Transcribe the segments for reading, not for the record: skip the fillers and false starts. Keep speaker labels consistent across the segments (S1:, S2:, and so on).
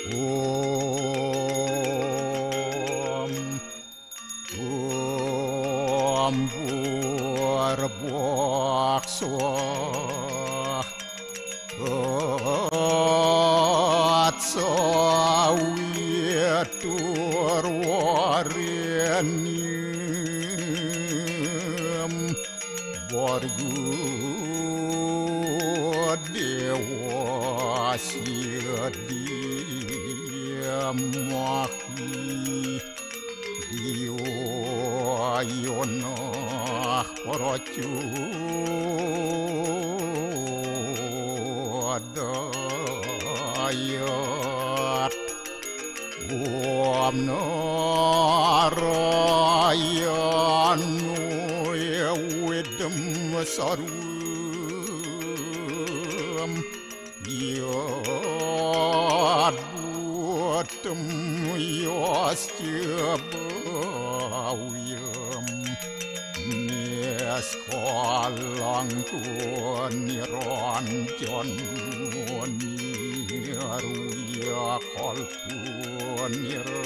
S1: Om Om Burbok Swah Atsawitur Warenyam Borgu Dewa Sidiamahi Diwayonah Paracudayat Om Narayanu Ewidam Sarum Yad Buatam Yastyabawiyam Neskalang Niranjan Niruya Kalpun Nirakyata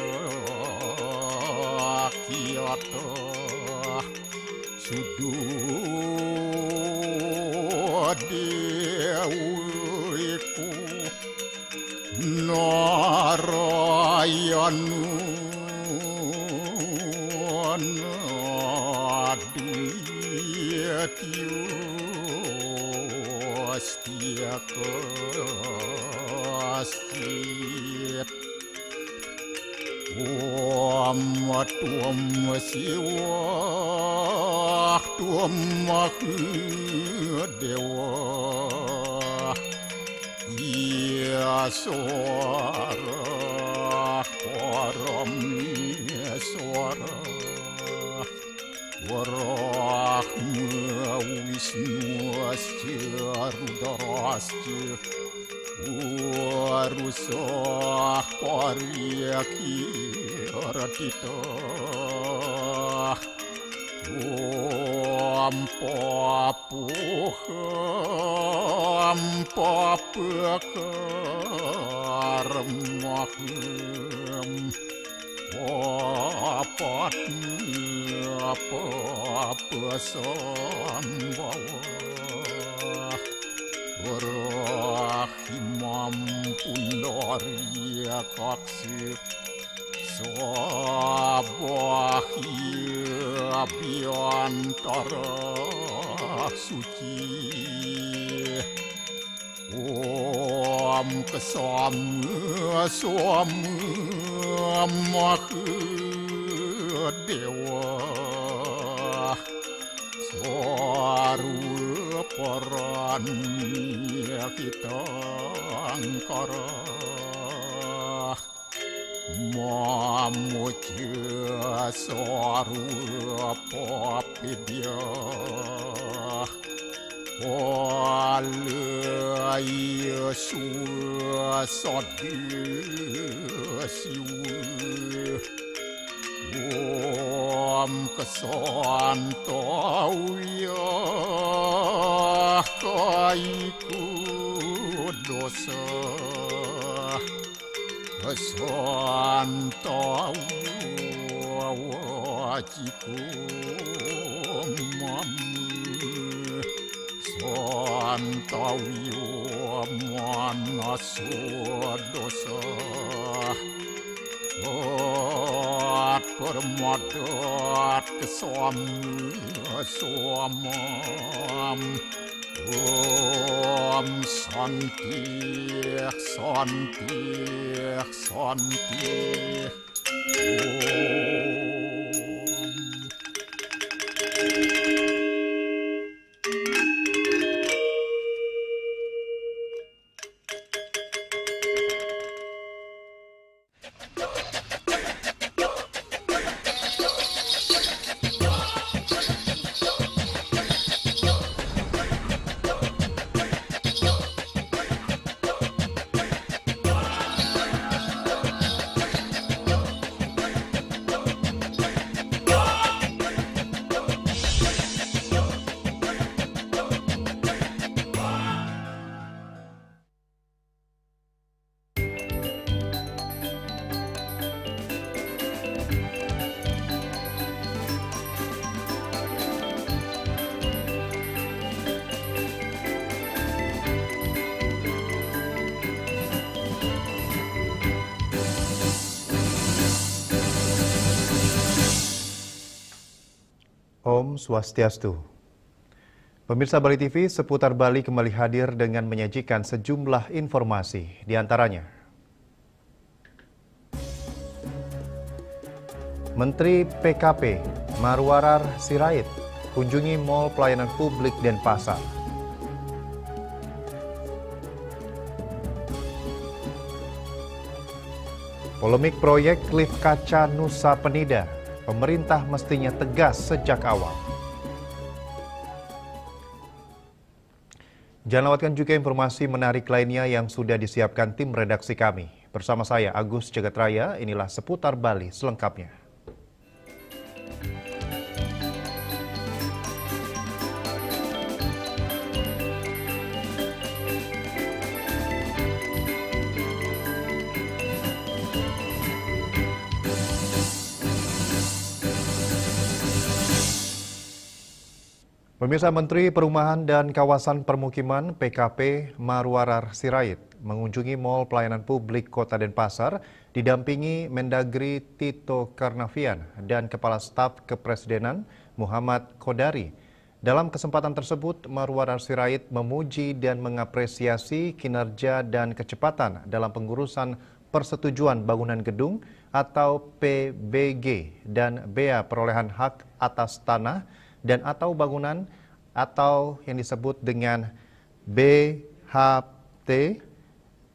S1: Sududewiku Narayanu Anaduyatyu Astyakastit Om Tuam Siwah Tuam Dewa Yaswara Parameswara Warahma Wisnu Asya Rudrasya Warusah Paryakiratita Om Papuham Papakarmaham Papatnya Papasambhawa Rahimam Pundarya Kaksi Sabahya Abhyantara Suci Om Kesama Sama Mahadewa Sarwa Paranya Hitangkara Mamuja Sarwa Papidya Walaya Suasadya Siwa Om Kesantauya Kaiku Dosa Kesantauya Wajiku Mamu Santauya Manaswa Dosa Permadat kesamam Om Santi Santi Santi
S2: Om Swastiastu. Pemirsa Bali TV, Seputar Bali kembali hadir dengan menyajikan sejumlah informasi. Di antaranya, Menteri PKP Marwarar Sirait kunjungi Mall Pelayanan Publik Denpasar. Polemik proyek lift kaca Nusa Penida, pemerintah mestinya tegas sejak awal. Jangan lewatkan juga informasi menarik lainnya yang sudah disiapkan tim redaksi kami. Bersama saya Agus Jagatraya, inilah Seputar Bali selengkapnya. Pemirsa, Menteri Perumahan dan Kawasan Permukiman PKP Marwarar Sirait mengunjungi Mall Pelayanan Publik Kota Denpasar didampingi Mendagri Tito Karnavian dan Kepala Staf Kepresidenan Muhammad Kodari. Dalam kesempatan tersebut, Marwarar Sirait memuji dan mengapresiasi kinerja dan kecepatan dalam pengurusan persetujuan bangunan gedung atau PBG dan bea perolehan hak atas tanah dan atau bangunan atau yang disebut dengan BHT,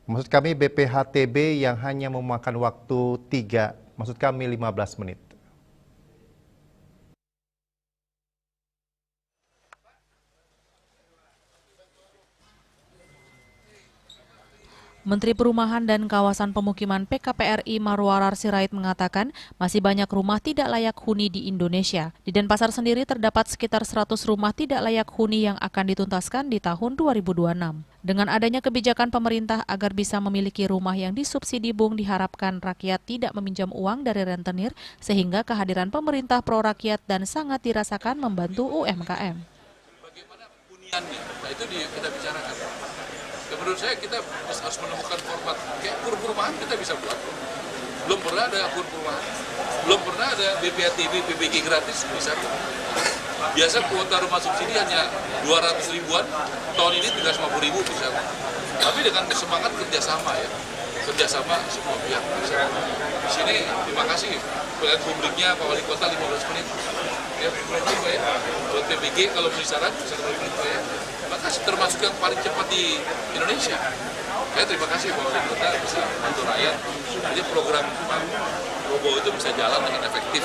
S2: maksud kami BPHTB yang hanya memakan waktu 15 menit.
S3: Menteri Perumahan dan Kawasan Pemukiman PKP RI Marwarar Sirait mengatakan masih banyak rumah tidak layak huni di Indonesia. Di Denpasar sendiri terdapat sekitar 100 rumah tidak layak huni yang akan dituntaskan di tahun 2026. Dengan adanya kebijakan pemerintah agar bisa memiliki rumah yang disubsidi BUNG, diharapkan rakyat tidak meminjam uang dari rentenir sehingga kehadiran pemerintah pro rakyat dan sangat dirasakan membantu UMKM.
S4: Bagaimana huniannya? Nah, itu kita bicarakan. Menurut saya kita harus menemukan format kayak kur perumahan kita bisa buat. Belum pernah ada kur perumahan, belum pernah ada BPHTB, PBG gratis bisa. Biasa kuota rumah subsidi hanya 200 ribuan, tahun ini 350.000 bisa. Tapi dengan semangat kerjasama ya, kerjasama semua pihak. Di sini terima kasih pelayan publiknya Pak Wali Kota 15 menit. Ya, ya. Buat PBG kalau beli syarat bisa 15 menit ya. Maka termasuk yang paling cepat di Indonesia. Ya, terima kasih Pak Wali Kota bisa bantu rakyat. Jadi program Robo itu bisa jalan dengan efektif.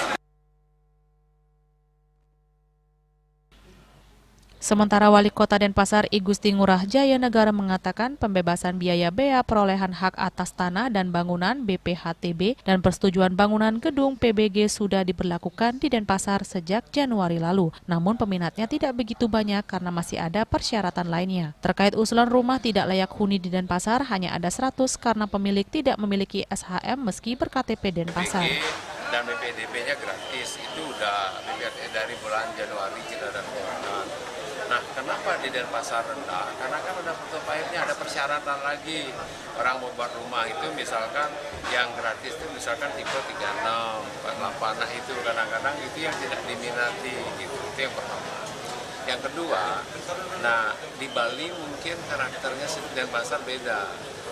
S3: Sementara Wali Kota Denpasar I Gusti Ngurah Jaya Negara mengatakan pembebasan biaya bea perolehan hak atas tanah dan bangunan BPHTB dan persetujuan bangunan gedung PBG sudah diberlakukan di Denpasar sejak Januari lalu. Namun peminatnya tidak begitu banyak karena masih ada persyaratan lainnya. Terkait usulan rumah tidak layak huni di Denpasar hanya ada 100 karena pemilik tidak memiliki SHM meski berKTP Denpasar.
S5: Dan BPDB-nya gratis, itu udah dari bulan Januari kita ada keluaran. Nah, kenapa di Denpasar rendah? Karena kan ada akhirnya ada persyaratan lagi. Orang mau buat rumah itu misalkan yang gratis itu misalkan tipe 36, 48, nah itu kadang-kadang itu yang tidak diminati, gitu. Itu yang pertama. Yang kedua, nah di Bali mungkin karakternya Denpasar beda.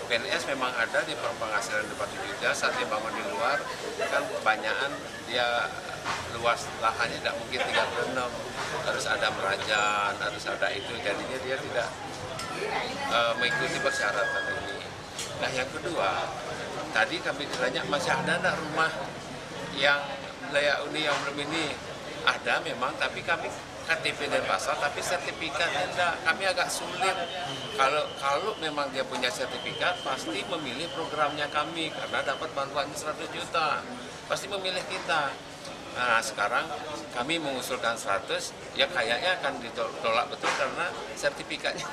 S5: PNS memang ada di penghasilan 40 juta, saat dia bangun di luar kan kebanyakan dia luas lahannya tidak mungkin 36, harus ada merajan, harus ada itu, jadinya dia tidak mengikuti persyaratan ini. Nah yang kedua, tadi kami tanya masih ada enggak rumah yang layak huni yang belum ini? Ada memang, tapi kami KTP Denpasar, tapi sertifikat tidak. Kami agak sulit. Kalau memang dia punya sertifikat, pasti memilih programnya kami karena dapat bantuannya 100 juta. Pasti memilih kita. Nah, sekarang kami mengusulkan 100, ya kayaknya akan ditolak betul karena sertifikatnya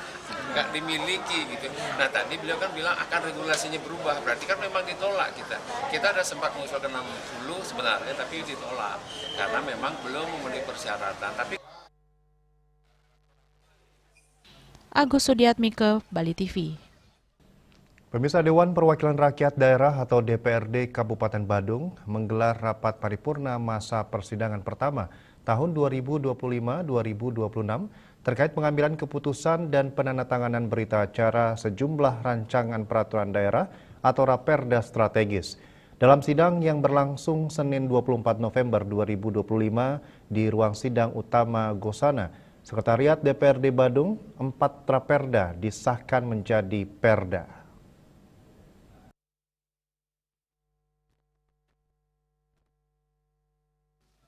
S5: nggak dimiliki gitu. Nah, tadi beliau kan bilang akan regulasinya berubah, berarti kan memang ditolak kita. Kita ada sempat mengusulkan 60 sebenarnya, tapi ditolak karena memang belum memenuhi persyaratan. Tapi
S3: Agus Sudiatmike, Bali TV.
S2: Pemirsa, Dewan Perwakilan Rakyat Daerah atau DPRD Kabupaten Badung menggelar rapat paripurna masa persidangan pertama tahun 2025-2026 terkait pengambilan keputusan dan penandatanganan berita acara sejumlah rancangan peraturan daerah atau Raperda strategis. Dalam sidang yang berlangsung Senin 24 November 2025 di ruang sidang utama Gosana, Sekretariat DPRD Badung, 4 Raperda disahkan menjadi Perda.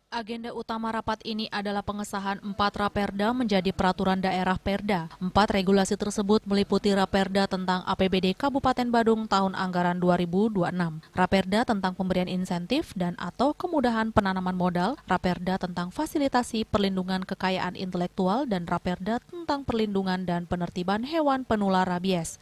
S3: Agenda utama rapat ini adalah pengesahan 4 Raperda menjadi peraturan daerah Perda. 4 regulasi tersebut meliputi Raperda tentang APBD Kabupaten Badung tahun anggaran 2026, Raperda tentang pemberian insentif dan atau kemudahan penanaman modal, Raperda tentang fasilitasi perlindungan kekayaan intelektual, dan Raperda tentang perlindungan dan penertiban hewan penular rabies.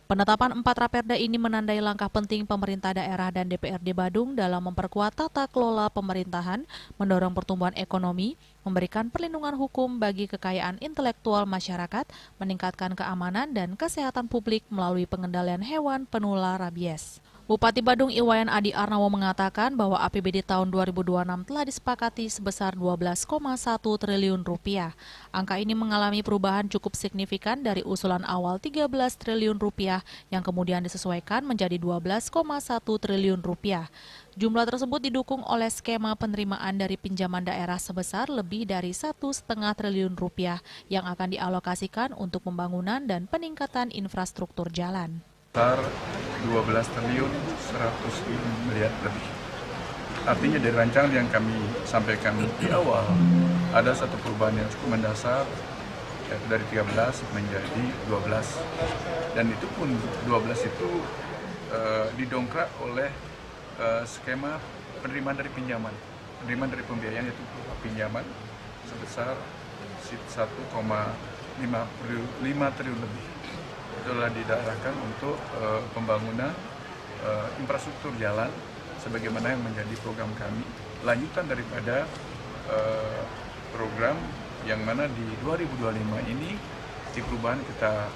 S3: Penetapan 4 Raperda ini menandai langkah penting pemerintah daerah dan DPRD Badung dalam memperkuat tata kelola pemerintahan, mendorong pertumbuhan ekonomi, memberikan perlindungan hukum bagi kekayaan intelektual masyarakat, meningkatkan keamanan dan kesehatan publik melalui pengendalian hewan penular rabies. Bupati Badung Iwayan Adi Arnawo mengatakan bahwa APBD tahun 2026 telah disepakati sebesar 12,1 triliun rupiah. Angka ini mengalami perubahan cukup signifikan dari usulan awal 13 triliun rupiah yang kemudian disesuaikan menjadi 12,1 triliun rupiah. Jumlah tersebut didukung oleh skema penerimaan dari pinjaman daerah sebesar lebih dari 1,5 triliun rupiah yang akan dialokasikan untuk pembangunan dan peningkatan infrastruktur jalan.
S6: Sebesar 12 triliun 100 miliar lebih. Artinya dari rancangan yang kami sampaikan di awal, ada satu perubahan yang cukup mendasar, yaitu dari 13 menjadi 12. Dan itu pun 12 itu didongkrak oleh skema penerimaan dari pinjaman. Penerimaan dari pembiayaan yaitu pinjaman sebesar 1,5 triliun lebih. Itulah diarahkan untuk pembangunan infrastruktur jalan sebagaimana yang menjadi program kami, lanjutan daripada program yang mana di 2025 ini di perubahan kita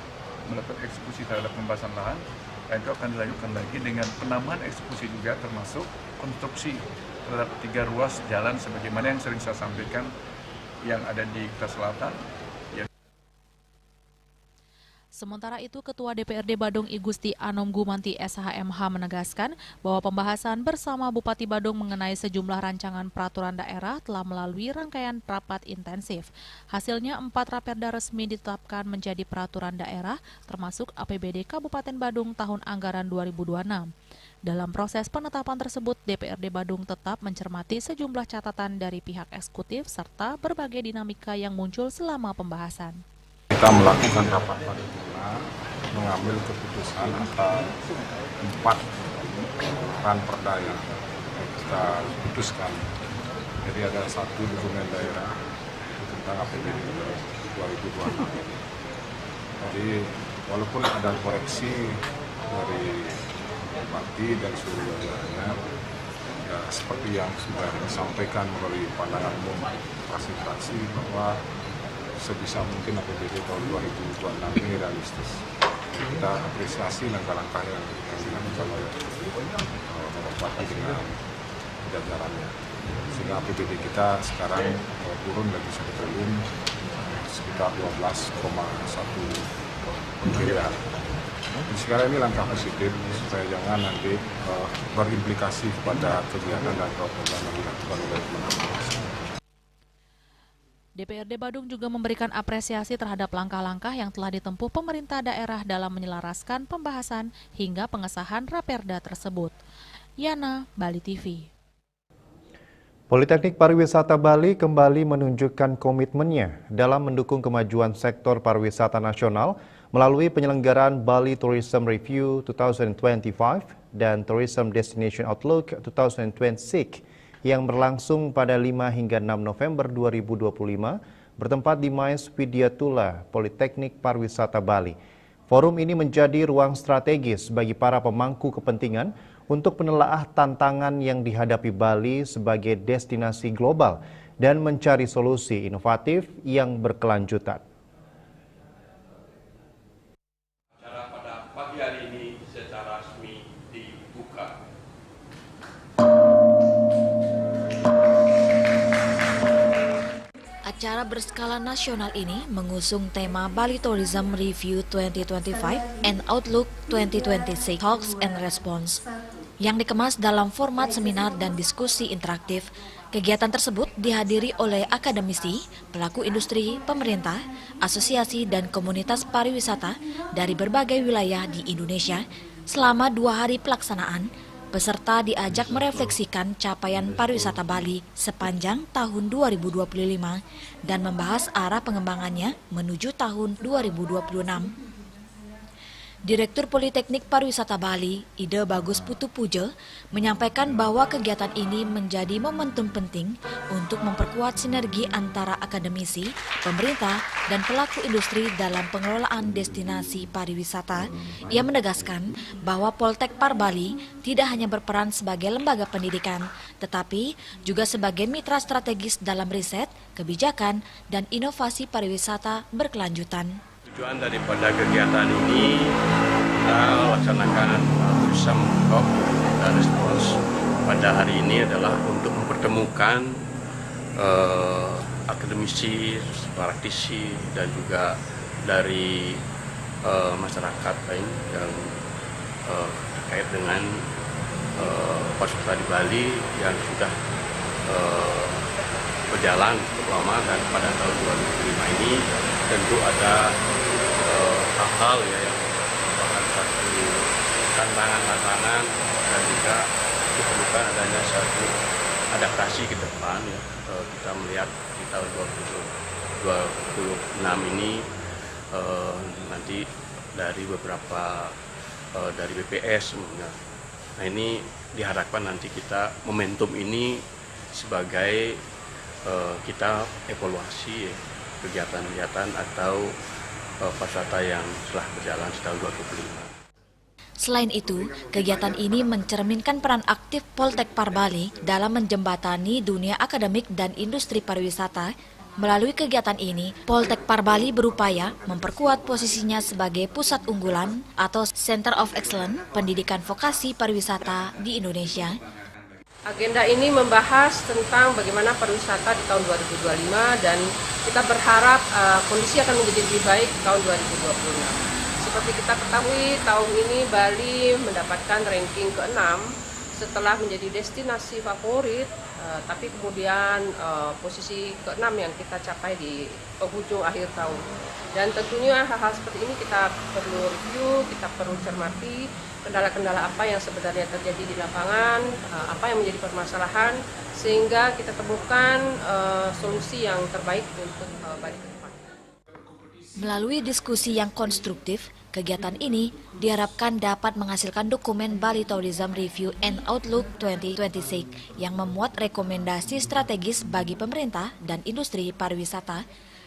S6: melakukan eksekusi terhadap pembahasan lahan, dan itu akan dilanjutkan lagi dengan penambahan eksekusi juga termasuk konstruksi terhadap 3 ruas jalan sebagaimana yang sering saya sampaikan yang ada di Kuta Selatan.
S3: Sementara itu, Ketua DPRD Badung I Gusti Anom Gumanti SHMH menegaskan bahwa pembahasan bersama Bupati Badung mengenai sejumlah rancangan peraturan daerah telah melalui rangkaian rapat intensif. Hasilnya 4 Raperda resmi ditetapkan menjadi peraturan daerah, termasuk APBD Kabupaten Badung tahun anggaran 2026. Dalam proses penetapan tersebut, DPRD Badung tetap mencermati sejumlah catatan dari pihak eksekutif serta berbagai dinamika yang muncul selama pembahasan.
S7: Kita melakukan rapat paripurna mengambil keputusan atas 4 ranperda yang kita putuskan. Jadi ada 1 dokumen daerah tentang APBD 2026. Jadi walaupun ada koreksi dari Bupati dan seluruh jajarannya, ya seperti yang sudah disampaikan melalui pandangan umum fasilitasi bahwa sebisa mungkin APBD tahun 2026 ini realistis. Kita apresiasi langkah-langkah yang dilakukan oleh Bupati dengan jajarannya. Sehingga APBD kita sekarang turun dari 1 triliun sekitar 12,1 miliar. Sekarang ini langkah positif supaya jangan nanti berimplikasi pada kegiatan dan program yang dilakukan oleh teman-teman.
S3: DPRD Badung juga memberikan apresiasi terhadap langkah-langkah yang telah ditempuh pemerintah daerah dalam menyelaraskan pembahasan hingga pengesahan Raperda tersebut. Yana, Bali TV.
S2: Politeknik Pariwisata Bali kembali menunjukkan komitmennya dalam mendukung kemajuan sektor pariwisata nasional melalui penyelenggaraan Bali Tourism Review 2025 dan Tourism Destination Outlook 2026 yang berlangsung pada 5 hingga 6 November 2025 bertempat di Mais Widyatula Politeknik Pariwisata Bali. Forum ini menjadi ruang strategis bagi para pemangku kepentingan untuk menelaah tantangan yang dihadapi Bali sebagai destinasi global dan mencari solusi inovatif yang berkelanjutan.
S8: Acara pada pagi hari ini secara resmi dibuka.
S9: Acara berskala nasional ini mengusung tema Bali Tourism Review 2025 and Outlook 2026 Talks and Response yang dikemas dalam format seminar dan diskusi interaktif. Kegiatan tersebut dihadiri oleh akademisi, pelaku industri, pemerintah, asosiasi dan komunitas pariwisata dari berbagai wilayah di Indonesia. Selama 2 hari pelaksanaan, peserta diajak merefleksikan capaian pariwisata Bali sepanjang tahun 2025 dan membahas arah pengembangannya menuju tahun 2026. Direktur Politeknik Pariwisata Bali, Ide Bagus Putu Pujo, menyampaikan bahwa kegiatan ini menjadi momentum penting untuk memperkuat sinergi antara akademisi, pemerintah, dan pelaku industri dalam pengelolaan destinasi pariwisata. Ia menegaskan bahwa Poltek Par Bali tidak hanya berperan sebagai lembaga pendidikan, tetapi juga sebagai mitra strategis dalam riset, kebijakan, dan inovasi pariwisata berkelanjutan.
S8: Tujuan daripada kegiatan ini kita laksanakan tourism talk dan response pada hari ini adalah untuk mempertemukan akademisi, praktisi dan juga dari masyarakat lain yang terkait dengan pariwisata di Bali yang sudah berjalan cukup lama, dan pada tahun 2005 ini tentu ada hal-hal ya yang merupakan satu tantangan dan juga diperlukan adanya satu adaptasi ke depan ya. Kita melihat di tahun 2026 ini nanti dari beberapa dari BPS semuanya. Nah, ini diharapkan nanti kita momentum ini sebagai kita evaluasi ya, kegiatan-kegiatan atau pariwisata yang telah berjalan setahun 2025.
S9: Selain itu, kegiatan ini mencerminkan peran aktif Poltek Par Bali dalam menjembatani dunia akademik dan industri pariwisata. Melalui kegiatan ini, Poltek Par Bali berupaya memperkuat posisinya sebagai pusat unggulan atau Center of Excellence pendidikan vokasi pariwisata di Indonesia.
S10: Agenda ini membahas tentang bagaimana pariwisata di tahun 2025 dan kita berharap kondisi akan menjadi lebih baik tahun 2026. Seperti kita ketahui, tahun ini Bali mendapatkan ranking ke-6 setelah menjadi destinasi favorit, tapi kemudian posisi ke-6 yang kita capai di penghujung akhir tahun. Dan tentunya hal-hal seperti ini kita perlu review, kita perlu cermati kendala-kendala apa yang sebenarnya terjadi di lapangan, apa yang menjadi permasalahan, sehingga kita temukan solusi yang terbaik untuk Bali ke depan.
S9: Melalui diskusi yang konstruktif, kegiatan ini diharapkan dapat menghasilkan dokumen Bali Tourism Review and Outlook 2026 yang memuat rekomendasi strategis bagi pemerintah dan industri pariwisata.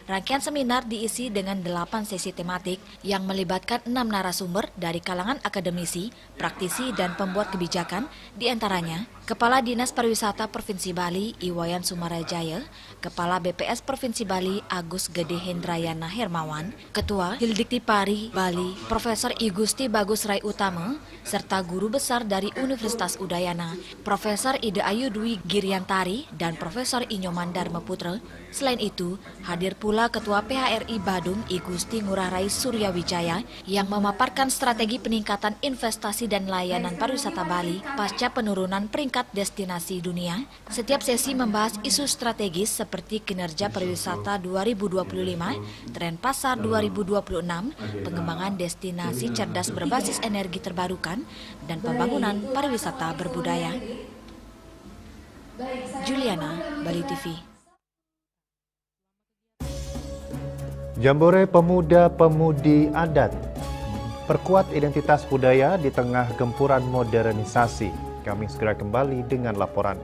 S9: Rangkaian seminar diisi dengan 8 sesi tematik yang melibatkan 6 narasumber dari kalangan akademisi, praktisi, dan pembuat kebijakan, diantaranya Kepala Dinas Pariwisata Provinsi Bali, Iwayan Sumarajaya, Kepala BPS Provinsi Bali, Agus Gede Hendrayana Hermawan, Ketua Hildiktipari Bali, Profesor I Gusti Bagus Rai Utama, serta guru besar dari Universitas Udayana, Profesor Ida Ayu Dwi Giriantari, dan Profesor Inyoman Dharma Putra. Selain itu, hadir pula Ketua PHRI Badung I Gusti Ngurah Rai Suryawijaya yang memaparkan strategi peningkatan investasi dan layanan pariwisata Bali pasca penurunan peringkat destinasi dunia. Setiap sesi membahas isu strategis seperti kinerja pariwisata 2025, tren pasar 2026, pengembangan destinasi cerdas berbasis energi terbarukan, dan pembangunan pariwisata berbudaya. Juliana, Bali TV.
S2: Jambore Pemuda-Pemudi Adat perkuat identitas budaya di tengah gempuran modernisasi. Kami segera kembali dengan laporan.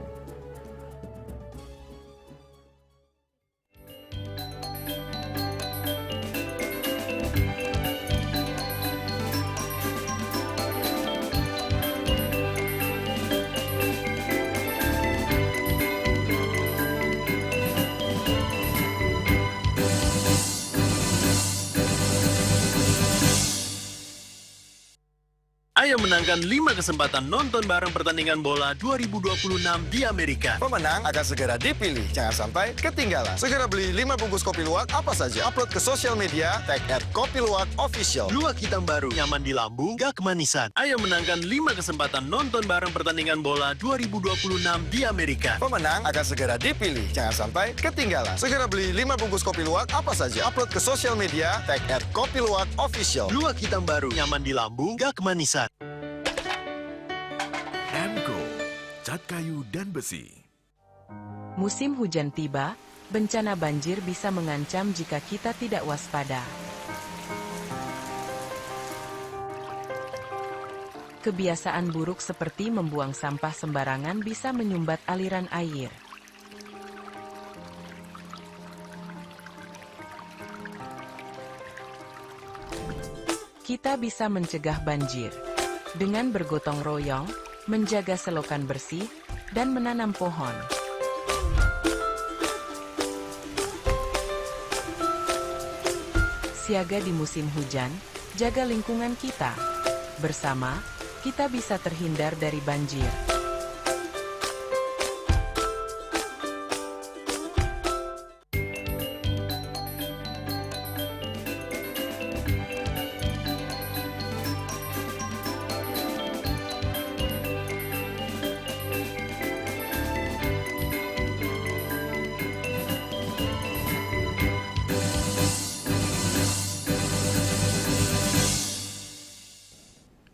S11: Ayam memenangkan 5 kesempatan nonton bareng pertandingan bola 2026 di Amerika.
S12: Pemenang akan segera dipilih, jangan sampai ketinggalan. Segera beli 5 bungkus kopi luwak apa saja. Upload ke sosial media, tag @kopiluwakofficial.
S11: Luwak hitam baru, nyaman di lambung, gak kemanisan. Ayo menangkan 5 kesempatan nonton bareng pertandingan bola 2026 di Amerika.
S12: Pemenang akan segera dipilih, jangan sampai ketinggalan. Segera beli 5 bungkus kopi luwak apa saja. Upload ke sosial media, tag @kopiluwakofficial.
S11: Luwak hitam baru, nyaman di lambung, gak kemanisan.
S13: Emco, cat kayu dan besi.
S14: Musim hujan tiba, bencana banjir bisa mengancam jika kita tidak waspada. Kebiasaan buruk seperti membuang sampah sembarangan bisa menyumbat aliran air. Kita bisa mencegah banjir dengan bergotong royong, menjaga selokan bersih, dan menanam pohon. Siaga di musim hujan, jaga lingkungan kita. Bersama, kita bisa terhindar dari banjir.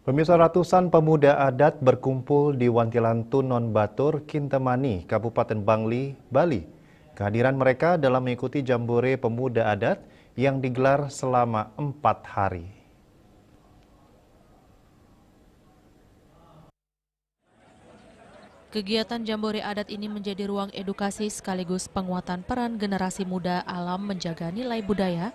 S2: Pemirsa, ratusan pemuda adat berkumpul di Wantilan Tunon Batur, Kintamani, Kabupaten Bangli, Bali. Kehadiran mereka dalam mengikuti Jambore Pemuda Adat yang digelar selama 4 hari.
S3: Kegiatan Jambore Adat ini menjadi ruang edukasi sekaligus penguatan peran generasi muda alam menjaga nilai budaya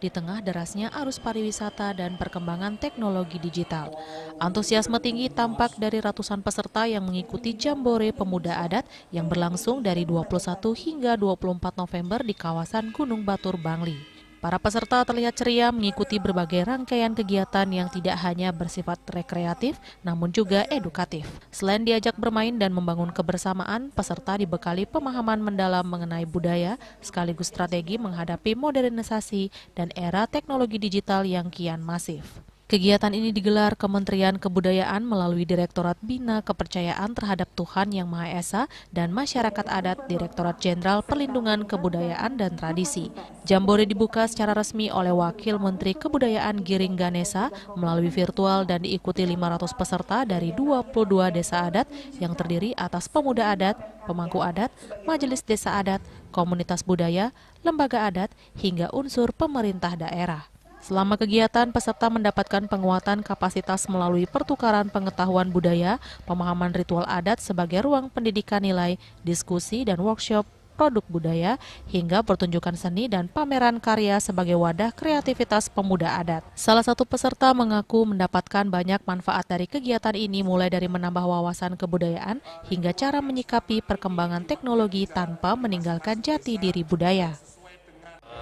S3: di tengah derasnya arus pariwisata dan perkembangan teknologi digital. Antusiasme tinggi tampak dari ratusan peserta yang mengikuti Jambore Pemuda Adat yang berlangsung dari 21 hingga 24 November di kawasan Gunung Batur, Bangli. Para peserta terlihat ceria mengikuti berbagai rangkaian kegiatan yang tidak hanya bersifat rekreatif, namun juga edukatif. Selain diajak bermain dan membangun kebersamaan, peserta dibekali pemahaman mendalam mengenai budaya, sekaligus strategi menghadapi modernisasi dan era teknologi digital yang kian masif. Kegiatan ini digelar Kementerian Kebudayaan melalui Direktorat Bina Kepercayaan Terhadap Tuhan Yang Maha Esa dan Masyarakat Adat Direktorat Jenderal Perlindungan Kebudayaan dan Tradisi. Jambore dibuka secara resmi oleh Wakil Menteri Kebudayaan Giring Ganesa melalui virtual dan diikuti 500 peserta dari 22 desa adat yang terdiri atas pemuda adat, pemangku adat, majelis desa adat, komunitas budaya, lembaga adat, hingga unsur pemerintah daerah. Selama kegiatan, peserta mendapatkan penguatan kapasitas melalui pertukaran pengetahuan budaya, pemahaman ritual adat sebagai ruang pendidikan nilai, diskusi dan workshop produk budaya, hingga pertunjukan seni dan pameran karya sebagai wadah kreativitas pemuda adat. Salah satu peserta mengaku mendapatkan banyak manfaat dari kegiatan ini, mulai dari menambah wawasan kebudayaan hingga cara menyikapi perkembangan teknologi tanpa meninggalkan jati diri budaya.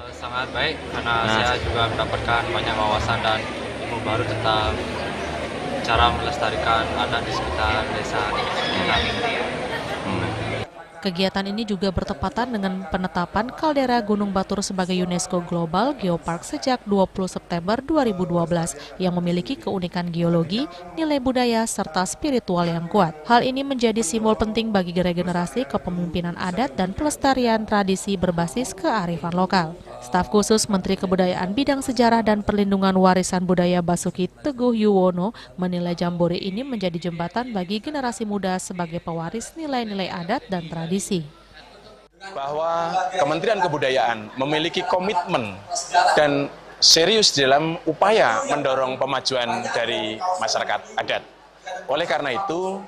S15: Sangat baik karena saya juga mendapatkan banyak wawasan dan ilmu baru tentang cara melestarikan adat di sekitar desa kita.
S3: Kegiatan ini juga bertepatan dengan penetapan kaldera Gunung Batur sebagai UNESCO Global Geopark sejak 20 September 2012 yang memiliki keunikan geologi, nilai budaya, serta spiritual yang kuat. Hal ini menjadi simbol penting bagi regenerasi kepemimpinan adat dan pelestarian tradisi berbasis kearifan lokal. Staf khusus Menteri Kebudayaan Bidang Sejarah dan Perlindungan Warisan Budaya Basuki Teguh Yuwono menilai Jambore ini menjadi jembatan bagi generasi muda sebagai pewaris nilai-nilai adat dan tradisi.
S16: Bahwa Kementerian Kebudayaan memiliki komitmen dan serius dalam upaya mendorong pemajuan dari masyarakat adat. Oleh karena itu,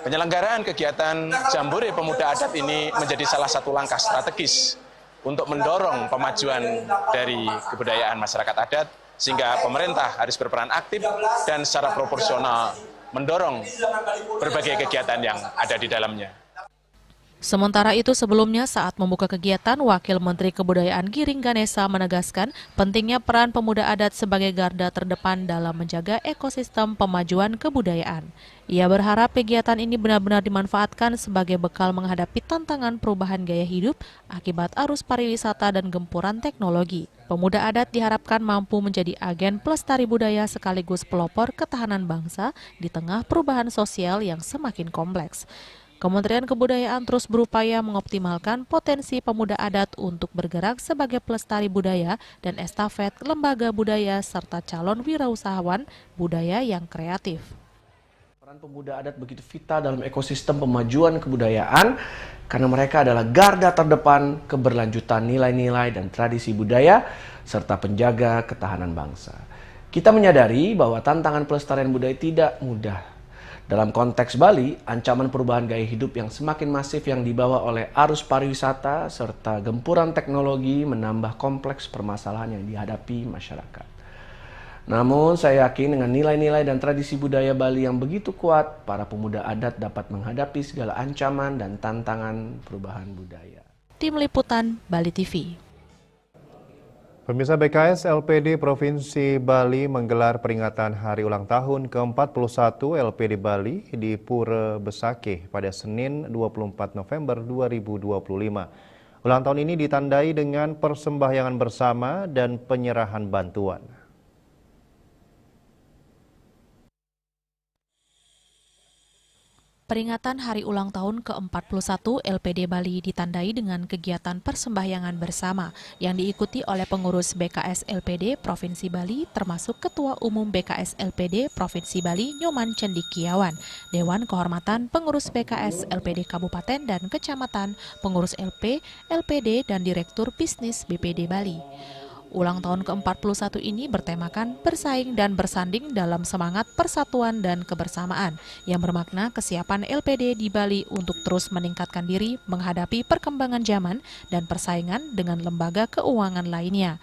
S16: penyelenggaraan kegiatan Jambore Pemuda Adat ini menjadi salah satu langkah strategis untuk mendorong pemajuan dari kebudayaan masyarakat adat, sehingga pemerintah harus berperan aktif dan secara proporsional mendorong berbagai kegiatan yang ada di dalamnya.
S3: Sementara itu sebelumnya saat membuka kegiatan, Wakil Menteri Kebudayaan Giring Ganesa menegaskan pentingnya peran pemuda adat sebagai garda terdepan dalam menjaga ekosistem pemajuan kebudayaan. Ia berharap kegiatan ini benar-benar dimanfaatkan sebagai bekal menghadapi tantangan perubahan gaya hidup akibat arus pariwisata dan gempuran teknologi. Pemuda adat diharapkan mampu menjadi agen pelestari budaya sekaligus pelopor ketahanan bangsa di tengah perubahan sosial yang semakin kompleks. Kementerian Kebudayaan terus berupaya mengoptimalkan potensi pemuda adat untuk bergerak sebagai pelestari budaya dan estafet lembaga budaya serta calon wirausahawan budaya yang kreatif.
S17: Peran pemuda adat begitu vital dalam ekosistem pemajuan kebudayaan karena mereka adalah garda terdepan keberlanjutan nilai-nilai dan tradisi budaya serta penjaga ketahanan bangsa. Kita menyadari bahwa tantangan pelestarian budaya tidak mudah. Dalam konteks Bali, ancaman perubahan gaya hidup yang semakin masif yang dibawa oleh arus pariwisata serta gempuran teknologi menambah kompleks permasalahan yang dihadapi masyarakat. Namun, saya yakin dengan nilai-nilai dan tradisi budaya Bali yang begitu kuat, para pemuda adat dapat menghadapi segala ancaman dan tantangan perubahan budaya.
S3: Tim Liputan Bali TV.
S2: Pemirsa, BKS LPD Provinsi Bali menggelar peringatan hari ulang tahun ke-41 LPD Bali di Pura Besakeh pada Senin 24 November 2025. Ulang tahun ini ditandai dengan persembahyangan bersama dan penyerahan bantuan.
S3: Peringatan hari ulang tahun ke-41 LPD Bali ditandai dengan kegiatan persembahyangan bersama yang diikuti oleh pengurus BKS LPD Provinsi Bali termasuk Ketua Umum BKS LPD Provinsi Bali Nyoman Cendikiawan, Dewan Kehormatan Pengurus BKS LPD Kabupaten dan Kecamatan, Pengurus LP, LPD, dan Direktur Bisnis BPD Bali. Ulang tahun ke-41 ini bertemakan bersaing dan bersanding dalam semangat persatuan dan kebersamaan yang bermakna kesiapan LPD di Bali untuk terus meningkatkan diri menghadapi perkembangan zaman dan persaingan dengan lembaga keuangan lainnya.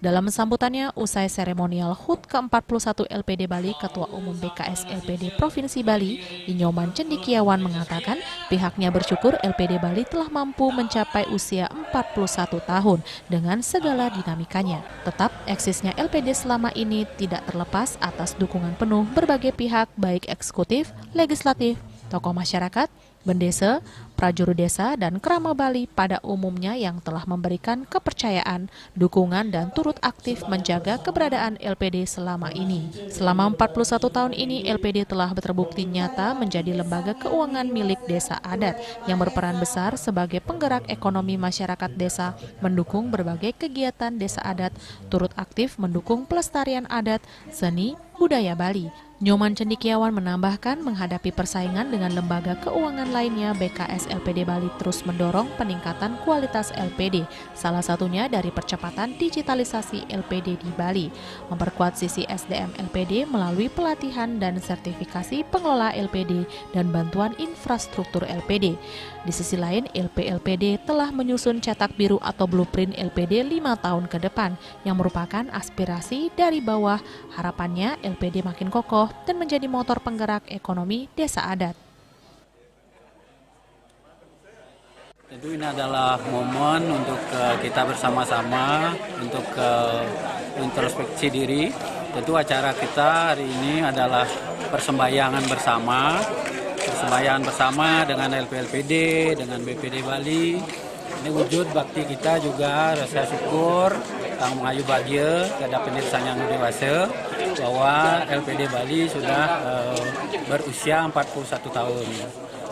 S3: Dalam sambutannya, usai seremonial HUT ke-41 LPD Bali, Ketua Umum BKS LPD Provinsi Bali, Nyoman Cendikiawan mengatakan pihaknya bersyukur LPD Bali telah mampu mencapai usia 41 tahun dengan segala dinamikanya. Tetap eksisnya LPD selama ini tidak terlepas atas dukungan penuh berbagai pihak baik eksekutif, legislatif, tokoh masyarakat, bendesa, prajurit desa, dan kerama Bali pada umumnya yang telah memberikan kepercayaan, dukungan, dan turut aktif menjaga keberadaan LPD selama ini. Selama 41 tahun ini, LPD telah terbukti nyata menjadi lembaga keuangan milik desa adat yang berperan besar sebagai penggerak ekonomi masyarakat desa, mendukung berbagai kegiatan desa adat, turut aktif mendukung pelestarian adat, seni, budaya Bali. Nyoman Cendikiawan menambahkan menghadapi persaingan dengan lembaga keuangan lainnya, BKS LPD Bali terus mendorong peningkatan kualitas LPD, salah satunya dari percepatan digitalisasi LPD di Bali, memperkuat sisi SDM LPD melalui pelatihan dan sertifikasi pengelola LPD dan bantuan infrastruktur LPD. Di sisi lain, LPD telah menyusun cetak biru atau blueprint LPD 5 tahun ke depan yang merupakan aspirasi dari bawah. Harapannya LPD makin kokoh dan menjadi motor penggerak ekonomi desa adat.
S18: Tentu ini adalah momen untuk kita bersama-sama untuk introspeksi diri. Tentu acara kita hari ini adalah persembahyangan bersama dengan LPD, dengan BPD Bali. Ini wujud bakti kita juga, rasa syukur, tang mengayu bahagia kepada pemirsa yang dewasa bahwa LPD Bali sudah berusia 41 tahun.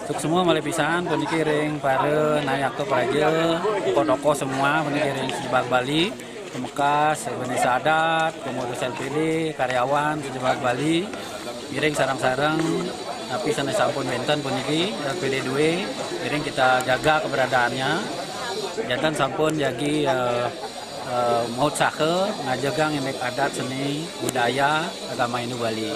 S18: Untuk semua melebisan penikiring para nayak ke praja, tokoh-tokoh semua penikiring sejebak Bali, pemekas, Indonesia adat, pengurus LPD, karyawan sejebak Bali, miring sarang-sarang, tapi sana sampun benten puniki LPD 2, miring kita jaga keberadaannya. Jantan sampun jagi mau usaha ngajagang indek adat, seni, budaya, agama Hindu Bali.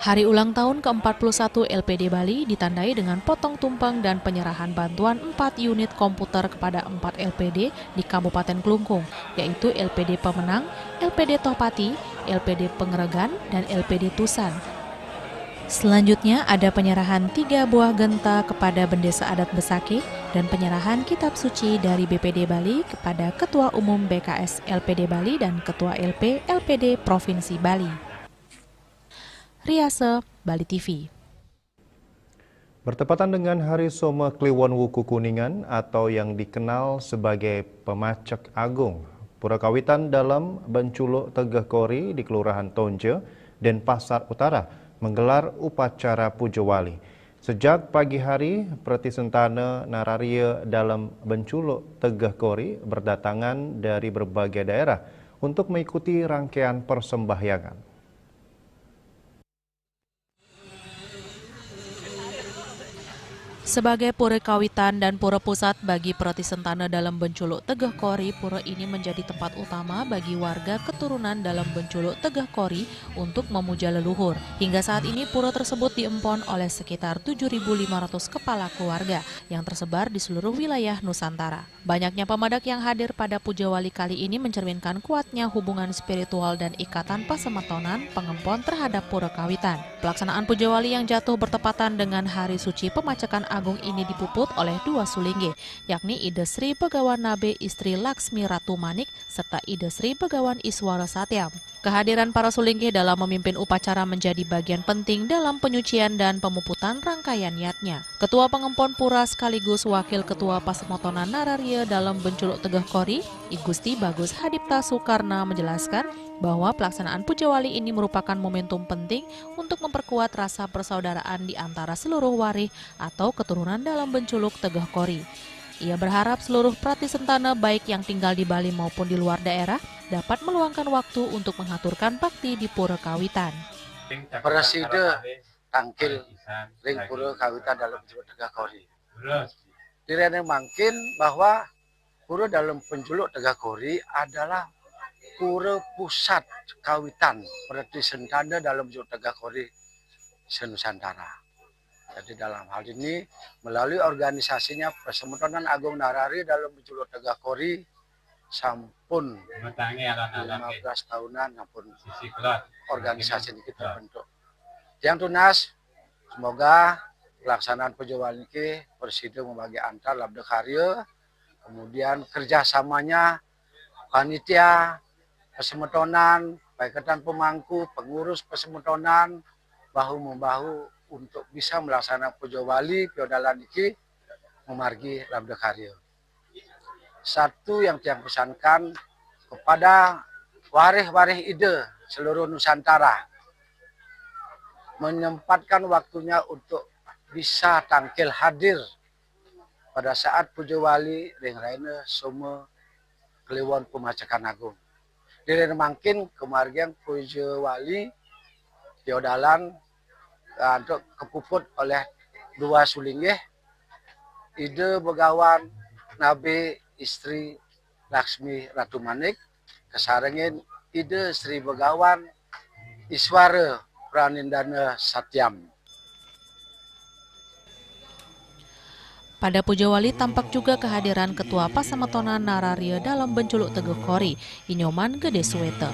S3: Hari ulang tahun ke-41 LPD Bali ditandai dengan potong tumpeng dan penyerahan bantuan 4 unit komputer kepada 4 LPD di Kabupaten Klungkung, yaitu LPD Pemenang, LPD Tohpati, LPD Pengeregan, dan LPD Tusan. Selanjutnya ada penyerahan 3 buah genta kepada Bendesa Adat Besake dan penyerahan kitab suci dari BPD Bali kepada Ketua Umum BKS LPD Bali dan Ketua LP LPD Provinsi Bali. Riase, Bali TV.
S2: Bertepatan dengan Hari Soma Kliwon Wuku Kuningan atau yang dikenal sebagai Pemacek Agung, Pura Kawitan dalam Benculuk Tegeh Kori di Kelurahan Tonje, Denpasar Utara menggelar upacara Pujo Wali. Sejak pagi hari, Pratisentana Nararia dalam Benculuk Tegeh Kori berdatangan dari berbagai daerah untuk mengikuti rangkaian persembahyangan.
S3: Sebagai pura kawitan dan pura pusat bagi Pratisentana dalam Benculuk Tegeh Kori, pura ini menjadi tempat utama bagi warga keturunan dalam Benculuk Tegeh Kori untuk memuja leluhur. Hingga saat ini pura tersebut diempon oleh sekitar 7.500 kepala keluarga yang tersebar di seluruh wilayah Nusantara. Banyaknya pemadak yang hadir pada Puja Wali kali ini mencerminkan kuatnya hubungan spiritual dan ikatan pasematonan pengempon terhadap pura kawitan. Pelaksanaan Puja Wali yang jatuh bertepatan dengan Hari Suci Pemacekan Agung ini dipuput oleh 2 sulingge, yakni Ida Sri Begawan Nabe Istri Laksmi Ratu Manik serta Ida Sri Begawan Iswara Satyam. Kehadiran para sulingge dalam memimpin upacara menjadi bagian penting dalam penyucian dan pemuputan rangkaian niatnya. Ketua Pengempon Pura sekaligus Wakil Ketua Pasemotonan Nararia dalam Benculuk Tegeh Kori, I Gusti Bagus Hadipta Soekarna menjelaskan bahwa pelaksanaan Puja Wali ini merupakan momentum penting untuk memperkuat rasa persaudaraan di antara seluruh warih atau keturunan dalam Benculuk Tegeh Kori. Ia berharap seluruh Pratisentana baik yang tinggal di Bali maupun di luar daerah dapat meluangkan waktu untuk mengaturkan bakti di Pura Kawitan.
S19: Preside tangkil ring Pura Kawitan dalam Benculuk Tegeh Kori. Direne mangkin bahwa Pura dalam Benculuk Tegeh Kori adalah pura pusat kawitan Pratisentana dalam Benculuk Tegeh Kori se-Nusantara. Jadi dalam hal ini melalui organisasinya Pasemotonan Agung Nararia dalam Benculuk Tegeh Kori sampun 15 tahunan sampun organisasi ini kita bentuk. Yang tunas semoga pelaksanaan Puja Wali ini Presiden membagi antar labda karya, kemudian kerjasamanya panitia Pasemotonan, Paikatan Pemangku, pengurus Pasemotonan bahu-membahu untuk bisa melaksanakan Puja Wali Piodalan iki memargi labda karya. Satu yang tiang pesankan kepada warih-warih ide seluruh Nusantara menyempatkan waktunya untuk bisa tangkil hadir pada saat Puja Wali ring raina Soma Kliwon Pemacekan Agung. Direne mangkin kemargian Puja Wali Piodalan untuk kepuput oleh 2 sulingge, Ida Begawan Nabe Istri Laksmi Ratu Manik, kesarengin Ida Sri Begawan Iswara Pranindana Satyam.
S3: Pada Puja Wali tampak juga kehadiran Ketua Pasematonan Nararia dalam Benculuk Tegeh Kori, Inyoman Gede Suwete.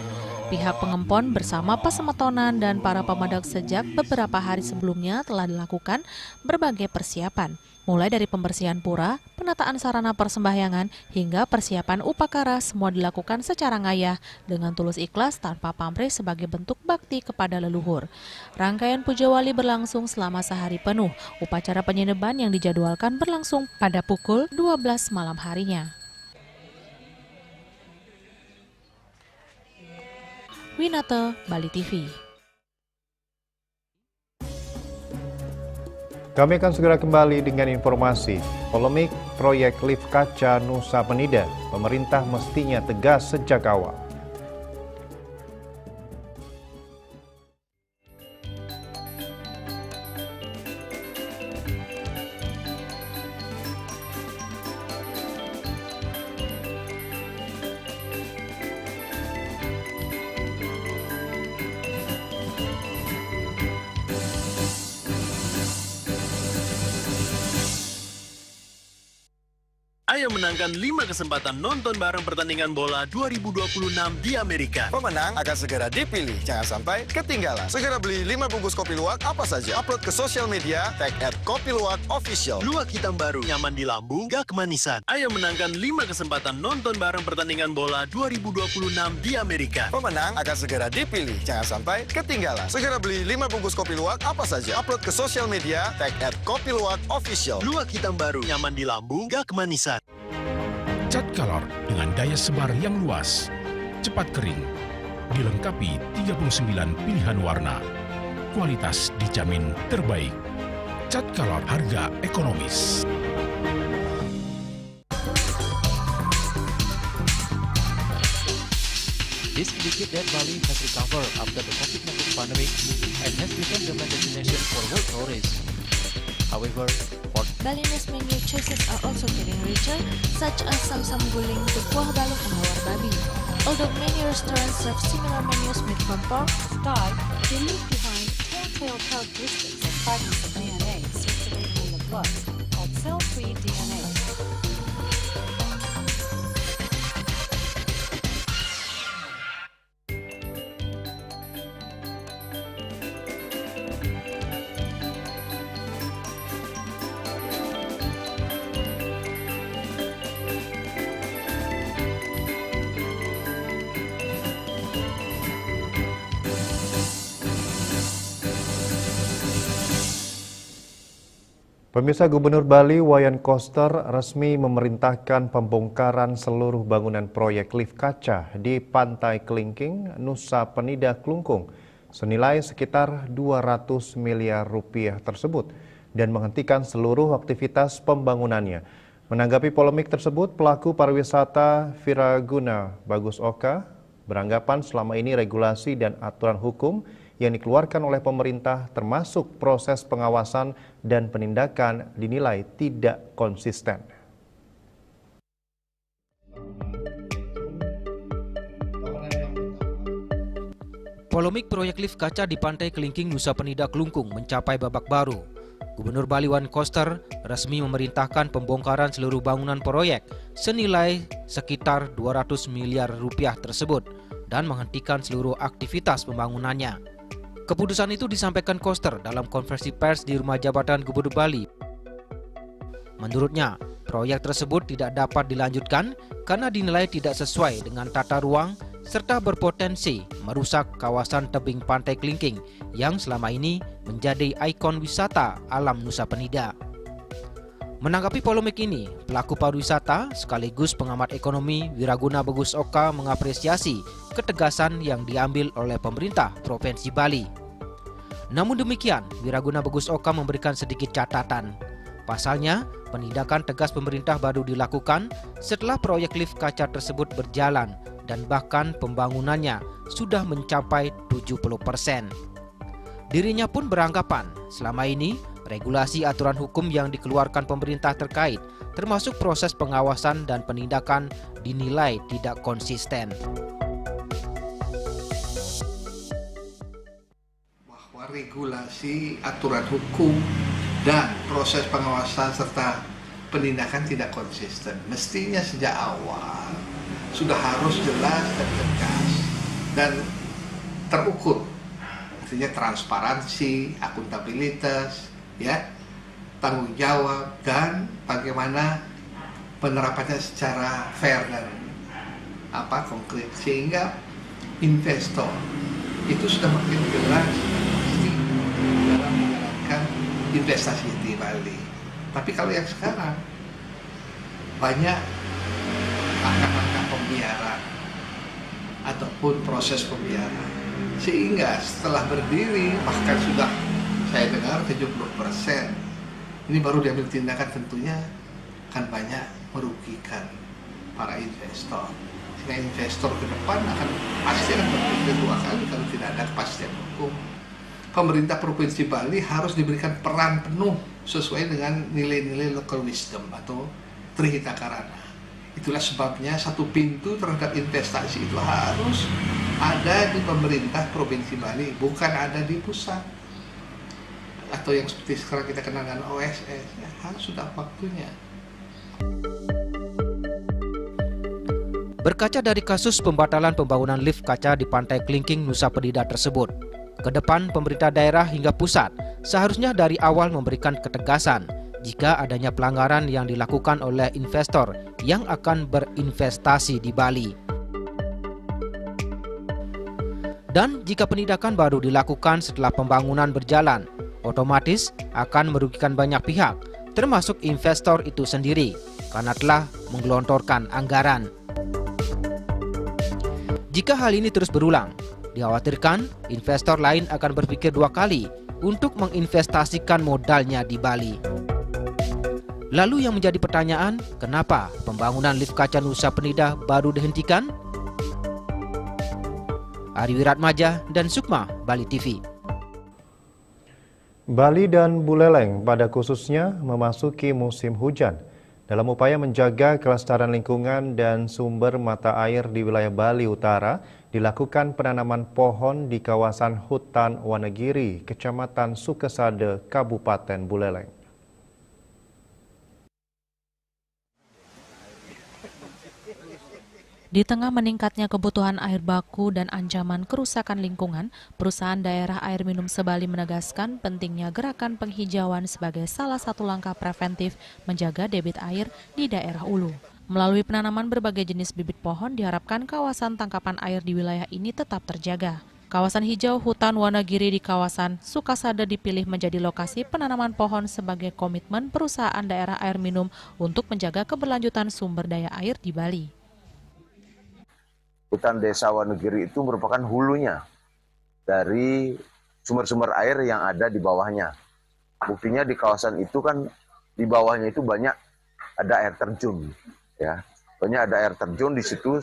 S3: Pihak pengempon bersama Pasematonan dan para pemadak sejak beberapa hari sebelumnya telah dilakukan berbagai persiapan, mulai dari pembersihan pura, penataan sarana persembahyangan, hingga persiapan upacara semua dilakukan secara ngayah dengan tulus ikhlas tanpa pamrih sebagai bentuk bakti kepada leluhur. Rangkaian Puja Wali berlangsung selama sehari penuh. Upacara penyeneban yang dijadwalkan berlangsung pada pukul 12 malam harinya. Winata, Bali TV.
S2: Kami akan segera kembali dengan informasi. Polemik proyek lift kaca Nusa Penida, pemerintah mestinya tegas sejak awal.
S11: Ayam menangkan 5 kesempatan nonton bareng pertandingan bola 2026 di Amerika.
S12: Pemenang akan segera dipilih. Jangan sampai ketinggalan. Segera beli 5 bungkus kopi luwak apa saja. Upload ke sosial media, tag @kopiluwakofficial.
S11: Luwak hitam baru, nyaman di lambung, gak kemanisan. Ayo menangkan 5 kesempatan nonton bareng pertandingan bola 2026 di Amerika.
S12: Pemenang akan segera dipilih. Jangan sampai ketinggalan. Segera beli 5 bungkus kopi luwak apa saja. Upload ke sosial media, tag @kopiluwakofficial.
S11: Luwak hitam baru, nyaman di lambung, gak kemanisan.
S20: Cat Color dengan daya sebar yang luas, cepat kering, dilengkapi 39 pilihan warna. Kualitas dijamin terbaik. Cat Color, harga ekonomis.
S21: This indicates that Bali has recovered after the COVID-19 pandemic and has become the main destination for world tourists. However,
S9: Balinese menu choices are also getting richer, such as Sam-Sam Guling, the Kuah Balung, and Lawar Babi. Although many restaurants serve similar menus made from pork,
S22: Thai, they leave behind telltale characteristics of fragments of DNA circulating in the blood, called cell-free DNA.
S2: Pemirsa, Gubernur Bali Wayan Koster resmi memerintahkan pembongkaran seluruh bangunan proyek lift kaca di Pantai Kelingking, Nusa Penida, Klungkung senilai sekitar 200 miliar rupiah tersebut dan menghentikan seluruh aktivitas pembangunannya. Menanggapi polemik tersebut, pelaku pariwisata Viraguna Bagus Oka beranggapan selama ini regulasi dan aturan hukum yang dikeluarkan oleh pemerintah termasuk proses pengawasan dan penindakan dinilai tidak konsisten.
S23: Polemik proyek lift kaca di Pantai Kelingking, Nusa Penida, Klungkung mencapai babak baru. Gubernur Bali Wayan Koster resmi memerintahkan pembongkaran seluruh bangunan proyek senilai sekitar 200 miliar rupiah tersebut dan menghentikan seluruh aktivitas pembangunannya. Keputusan itu disampaikan Koster dalam konferensi pers di Rumah Jabatan Gubernur Bali. Menurutnya, proyek tersebut tidak dapat dilanjutkan karena dinilai tidak sesuai dengan tata ruang serta berpotensi merusak kawasan tebing Pantai Kelingking yang selama ini menjadi ikon wisata alam Nusa Penida. Menanggapi polemik ini, pelaku pariwisata sekaligus pengamat ekonomi Viraguna Bagus Oka mengapresiasi ketegasan yang diambil oleh pemerintah Provinsi Bali. Namun demikian, Viraguna Bagus Oka memberikan sedikit catatan. Pasalnya, penindakan tegas pemerintah baru dilakukan setelah proyek lift kaca tersebut berjalan dan bahkan pembangunannya sudah mencapai 70%. Dirinya pun beranggapan selama ini regulasi aturan hukum yang dikeluarkan pemerintah terkait termasuk proses pengawasan dan penindakan dinilai tidak konsisten.
S24: Bahwa regulasi aturan hukum dan proses pengawasan serta penindakan tidak konsisten. Mestinya sejak awal sudah harus jelas dan tegas dan terukur. Artinya transparansi, akuntabilitas, ya, tanggung jawab, dan bagaimana penerapannya secara fair dan konkret, sehingga investor itu sudah makin jelas pasti dalam menjalankan investasi di Bali. Tapi kalau yang sekarang banyak angka-angka pembiaran ataupun proses pembiaran, sehingga setelah berdiri bahkan sudah saya dengar 70%, ini baru diambil tindakan, tentunya akan banyak merugikan para investor. Sehingga investor ke depan pasti akan berpikir dua kali kalau tidak ada kepastian hukum. Pemerintah Provinsi Bali harus diberikan peran penuh sesuai dengan nilai-nilai local wisdom atau Trihita Karana. Itulah sebabnya satu pintu terhadap investasi itu harus ada di pemerintah Provinsi Bali, bukan ada di pusat. Atau yang seperti sekarang kita kenal dengan OSS, ya, harus sudah waktunya.
S23: Berkaca dari kasus pembatalan pembangunan lift kaca di Pantai Kelingking, Nusa Penida tersebut, ke depan pemerintah daerah hingga pusat seharusnya dari awal memberikan ketegasan jika adanya pelanggaran yang dilakukan oleh investor yang akan berinvestasi di Bali. Dan jika penindakan baru dilakukan setelah pembangunan berjalan, otomatis akan merugikan banyak pihak, termasuk investor itu sendiri, karena telah menggelontorkan anggaran. Jika hal ini terus berulang, dikhawatirkan investor lain akan berpikir dua kali untuk menginvestasikan modalnya di Bali. Lalu yang menjadi pertanyaan, kenapa pembangunan lift kaca Nusa Penida baru dihentikan? Ari Wiratmaja dan Sukma, Bali TV.
S2: Bali dan Buleleng pada khususnya memasuki musim hujan. Dalam upaya menjaga kelestarian lingkungan dan sumber mata air di wilayah Bali Utara, dilakukan penanaman pohon di kawasan hutan Wanegiri, Kecamatan Sukesade, Kabupaten Buleleng.
S3: Di tengah meningkatnya kebutuhan air baku dan ancaman kerusakan lingkungan, perusahaan daerah air minum Sebali menegaskan pentingnya gerakan penghijauan sebagai salah satu langkah preventif menjaga debit air di daerah hulu. Melalui penanaman berbagai jenis bibit pohon, diharapkan kawasan tangkapan air di wilayah ini tetap terjaga. Kawasan hijau hutan Wanegiri di kawasan Sukesade dipilih menjadi lokasi penanaman pohon sebagai komitmen perusahaan daerah air minum untuk menjaga keberlanjutan sumber daya air di Bali.
S1: Hutan Desa Wanegiri itu merupakan hulunya dari sumber-sumber air yang ada di bawahnya. Buktinya di kawasan itu kan di bawahnya itu banyak ada air terjun, ya. Banyak ada air terjun di situ.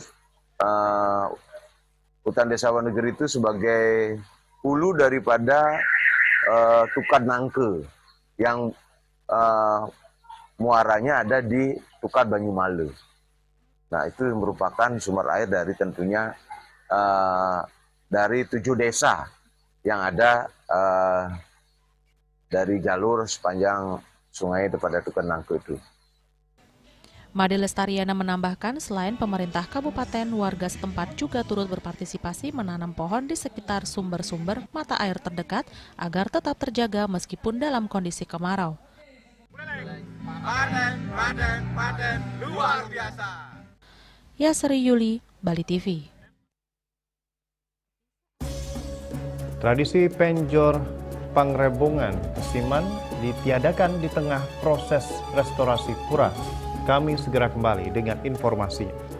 S1: Hutan Desa Wanegiri itu sebagai hulu daripada Tukad Nangke yang muaranya ada di Tukad Banyumale. Nah, itu merupakan sumber air dari tentunya dari 7 desa yang ada dari jalur sepanjang sungai daripada Tukad Nangke itu.
S3: Made Lestariana menambahkan selain pemerintah kabupaten, warga setempat juga turut berpartisipasi menanam pohon di sekitar sumber-sumber mata air terdekat agar tetap terjaga meskipun dalam kondisi kemarau.
S12: Panen, luar biasa.
S3: Yasri Yuli, Bali TV.
S2: Tradisi penjor pangrebongan Kesiman ditiadakan di tengah proses restorasi pura. Kami segera kembali dengan informasinya.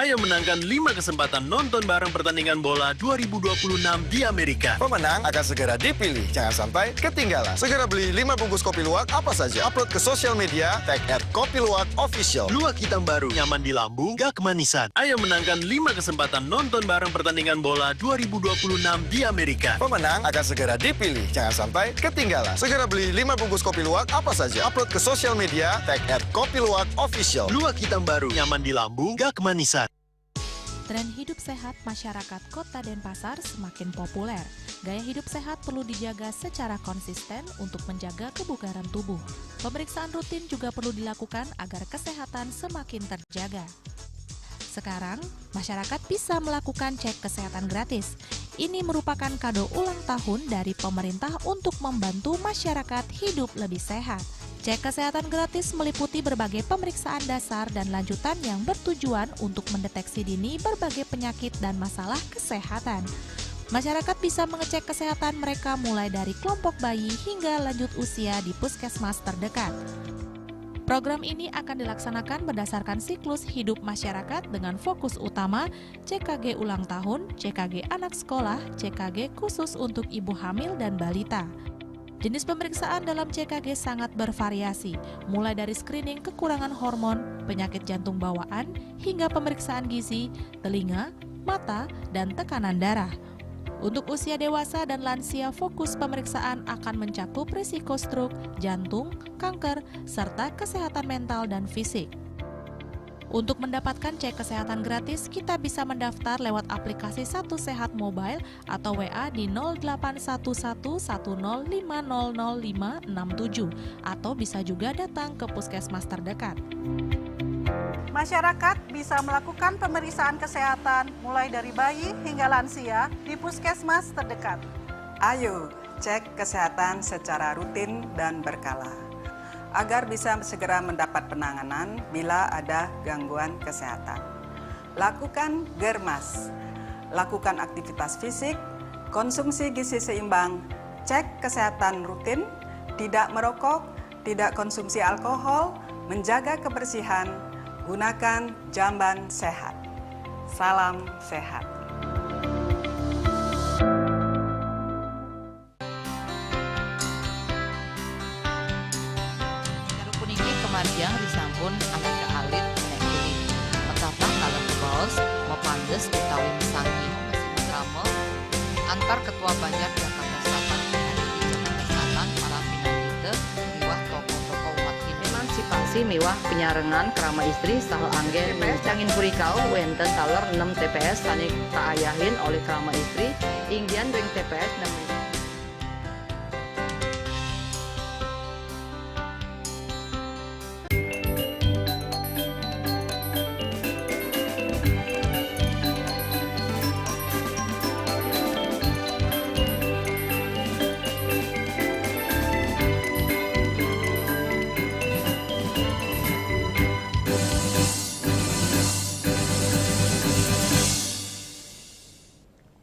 S11: Ayo menangkan 5 kesempatan nonton bareng pertandingan bola 2026 di Amerika.
S12: Pemenang akan segera dipilih, jangan sampai ketinggalan. Segera beli 5 bungkus kopi luwak apa saja. Upload ke sosial media, tag @kopiluwakofficial.
S11: Luwak hitam baru, nyaman di lambung, gak kemanisan. Ayo menangkan 5 kesempatan nonton bareng pertandingan bola 2026 di Amerika.
S12: Pemenang akan segera dipilih, jangan sampai ketinggalan. Segera beli 5 bungkus kopi luwak apa saja. Upload ke sosial media, tag @kopiluwakofficial.
S11: Luwak hitam baru, nyaman di lambung, gak kemanisan.
S3: Tren hidup sehat masyarakat Kota Denpasar semakin populer. Gaya hidup sehat perlu dijaga secara konsisten untuk menjaga kebugaran tubuh. Pemeriksaan rutin juga perlu dilakukan agar kesehatan semakin terjaga. Sekarang, masyarakat bisa melakukan cek kesehatan gratis. Ini merupakan kado ulang tahun dari pemerintah untuk membantu masyarakat hidup lebih sehat. Cek kesehatan gratis meliputi berbagai pemeriksaan dasar dan lanjutan yang bertujuan untuk mendeteksi dini berbagai penyakit dan masalah kesehatan. Masyarakat bisa mengecek kesehatan mereka mulai dari kelompok bayi hingga lanjut usia di puskesmas terdekat. Program ini akan dilaksanakan berdasarkan siklus hidup masyarakat dengan fokus utama CKG ulang tahun, CKG anak sekolah, CKG khusus untuk ibu hamil dan balita. Jenis pemeriksaan dalam CKG sangat bervariasi, mulai dari screening kekurangan hormon, penyakit jantung bawaan, hingga pemeriksaan gizi, telinga, mata, dan tekanan darah. Untuk usia dewasa dan lansia, fokus pemeriksaan akan mencakup risiko stroke, jantung, kanker, serta kesehatan mental dan fisik. Untuk mendapatkan cek kesehatan gratis, kita bisa mendaftar lewat aplikasi Satu Sehat Mobile atau WA di 081110500567 atau bisa juga datang ke puskesmas terdekat.
S4: Masyarakat bisa melakukan pemeriksaan kesehatan mulai dari bayi hingga lansia di puskesmas terdekat.
S5: Ayo cek kesehatan secara rutin dan berkala, agar bisa segera mendapat penanganan bila ada gangguan kesehatan. Lakukan germas, lakukan aktivitas fisik, konsumsi gizi seimbang, cek kesehatan rutin, tidak merokok, tidak konsumsi alkohol, menjaga kebersihan, gunakan jamban sehat. Salam sehat.
S6: Marjang disampun anak ke alit nek kulit. Petapah kalem bos, mepangges utawi misangi mesin drama antar Ketua Banjar Jakarta Selatan dan Jakarta Selatan para pinangita miwah tokoh-tokoh umat Hindu. Emansipasi miwah penyarengan kerama istri saha anggen TPS Cangin Purikau wenten taler 6 TPS sanik kaayahin oleh kerama istri inggian ring TPS 6.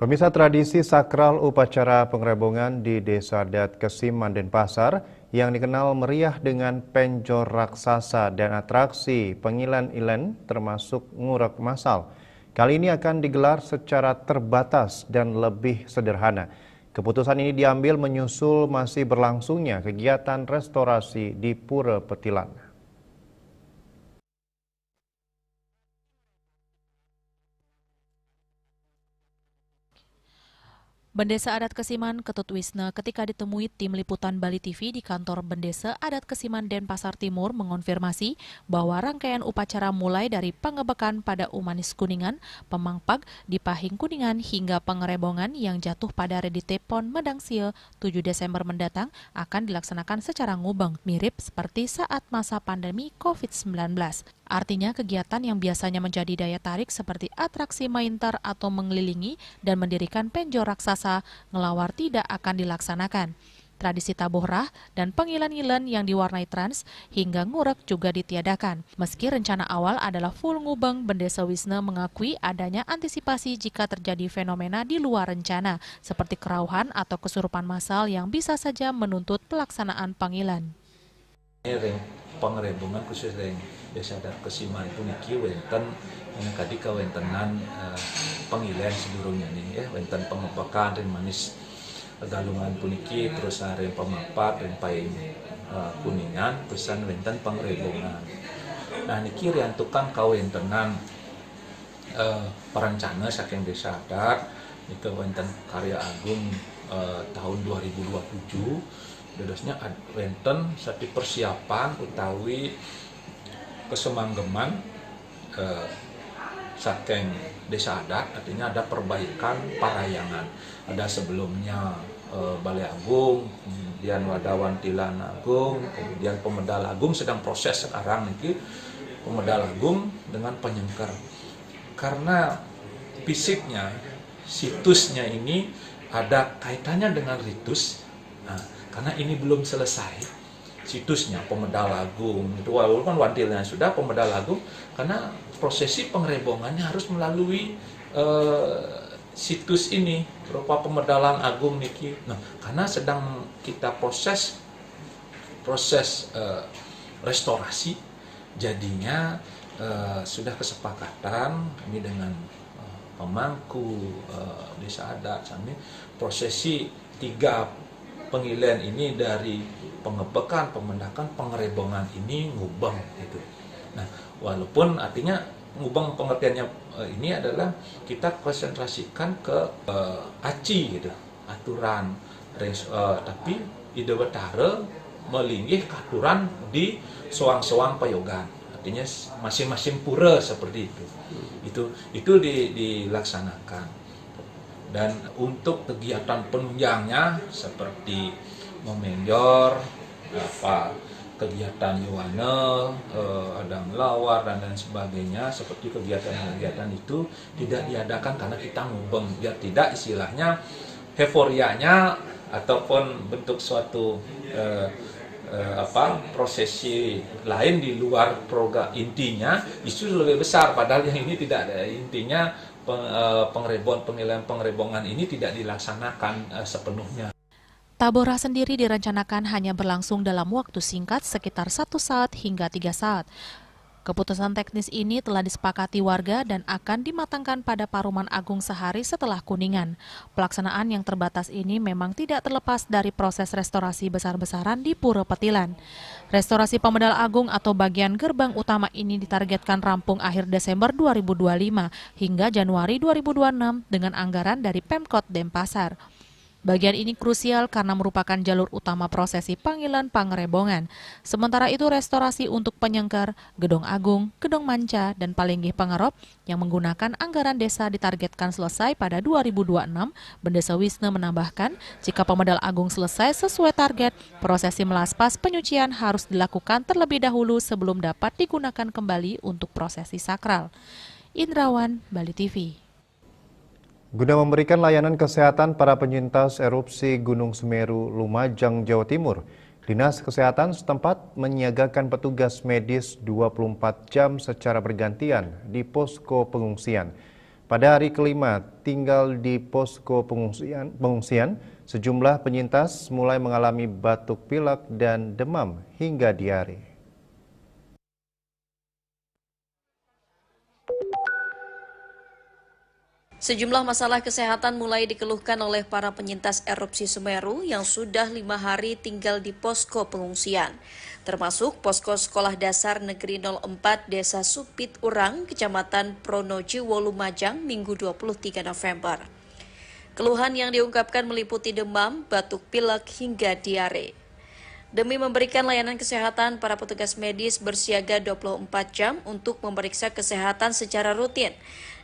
S2: Pemirsa, tradisi sakral upacara pengrebongan di Desa Adat Kesim, Denpasar yang dikenal meriah dengan penjor raksasa dan atraksi pengilen-ilen termasuk ngurek masal. Kali ini akan digelar secara terbatas dan lebih sederhana. Keputusan ini diambil menyusul masih berlangsungnya kegiatan restorasi di Pura Petilan.
S3: Bendesa Adat Kesiman Ketut Wisna ketika ditemui tim liputan Bali TV di kantor Bendesa Adat Kesiman Denpasar Timur mengonfirmasi bahwa rangkaian upacara mulai dari pengebekan pada Umanis Kuningan, Pemangpag, Dipahing Kuningan hingga pengerebongan yang jatuh pada Redite Pon Medangsia 7 Desember mendatang akan dilaksanakan secara ngubeng, mirip seperti saat masa pandemi COVID-19. Artinya kegiatan yang biasanya menjadi daya tarik seperti atraksi mainter atau mengelilingi dan mendirikan penjor raksasa ngelawar tidak akan dilaksanakan. Tradisi tabohrah dan pengilen-ilen yang diwarnai trans hingga ngurek juga ditiadakan. Meski rencana awal adalah full ngubeng, Bendesa Wisna mengakui adanya antisipasi jika terjadi fenomena di luar rencana seperti kerauhan atau kesurupan massal yang bisa saja menuntut pelaksanaan pangilan.
S7: Pengerebongan khusus ring Desa Adat Kesiman puniki wenten kadika wentenan pengilen sedurungnya nih ya, wenten pengebekan ring manis galungan puniki terus ring pemapat ring paing kuningan pesan wenten pengerebongan. Nah niki riantukan kawentenan perencana saking Desa Adat itu wenten karya agung tahun 2027. Dadasnya wenten satu persiapan utawi kesemanggeman saking Desa Adat, artinya ada perbaikan parayangan. Ada sebelumnya Balai Agung, kemudian Wadawan Tilan Agung, kemudian Pemedal Agung sedang proses sekarang nih Pemedal Agung dengan penyengker. Karena fisiknya, situsnya ini ada kaitannya dengan ritus. Nah, karena ini belum selesai situsnya Pemedal Agung itu walaupun wantilnya sudah Pemedal Agung, karena prosesi pengerebongannya harus melalui situs ini berupa Pemedalan Agung niki. Nah, karena sedang kita proses restorasi, jadinya sudah kesepakatan kami dengan pemangku Desa Adat kami prosesi 3 pengilen ini dari pengebekan, pemendakan, pengerebongan ini ngubeng gitu. Nah, walaupun artinya ngubah pengertiannya ini adalah kita konsentrasikan ke aci gitu, aturan tapi ide betara melinggih ke aturan di soang-soang payogan, artinya masing-masing pura seperti itu dilaksanakan. Dan untuk kegiatan penunjangnya seperti memenjor kegiatan Yohane, ada melawar dan lain sebagainya, seperti kegiatan-kegiatan itu tidak diadakan karena kita ngubeng, biar tidak istilahnya euforianya ataupun bentuk suatu prosesi lain di luar program intinya justru lebih besar, padahal yang ini tidak ada intinya. Penilaian pengerebongan ini tidak dilaksanakan sepenuhnya.
S3: Taborah sendiri direncanakan hanya berlangsung dalam waktu singkat sekitar 1 saat hingga 3 saat. Keputusan teknis ini telah disepakati warga dan akan dimatangkan pada Paruman Agung sehari setelah Kuningan. Pelaksanaan yang terbatas ini memang tidak terlepas dari proses restorasi besar-besaran di Pura Petilan. Restorasi Pemedal Agung atau bagian gerbang utama ini ditargetkan rampung akhir Desember 2025 hingga Januari 2026 dengan anggaran dari Pemkot Denpasar. Bagian ini krusial karena merupakan jalur utama prosesi panggilan pangerebongan. Sementara itu restorasi untuk penyengker, Gedong Agung, Gedong Manca, dan Palinggih Pangerop yang menggunakan anggaran desa ditargetkan selesai pada 2026. Bendesa Wisnu menambahkan, jika Pemedal Agung selesai sesuai target, prosesi melaspas penyucian harus dilakukan terlebih dahulu sebelum dapat digunakan kembali untuk prosesi sakral. Indrawan, Bali TV.
S2: Guna memberikan layanan kesehatan para penyintas erupsi Gunung Semeru, Lumajang, Jawa Timur, Dinas Kesehatan setempat menyiagakan petugas medis 24 jam secara bergantian di posko pengungsian. Pada hari kelima tinggal di posko pengungsian, sejumlah penyintas mulai mengalami batuk pilek dan demam hingga diare.
S8: Sejumlah masalah kesehatan mulai dikeluhkan oleh para penyintas erupsi Semeru yang sudah 5 hari tinggal di posko pengungsian, termasuk posko Sekolah Dasar Negeri 04 Desa Supit Urang, Kecamatan Pronojiwo, Lumajang, Minggu 23 November. Keluhan yang diungkapkan meliputi demam, batuk pilek, hingga diare. Demi memberikan layanan kesehatan, para petugas medis bersiaga 24 jam untuk memeriksa kesehatan secara rutin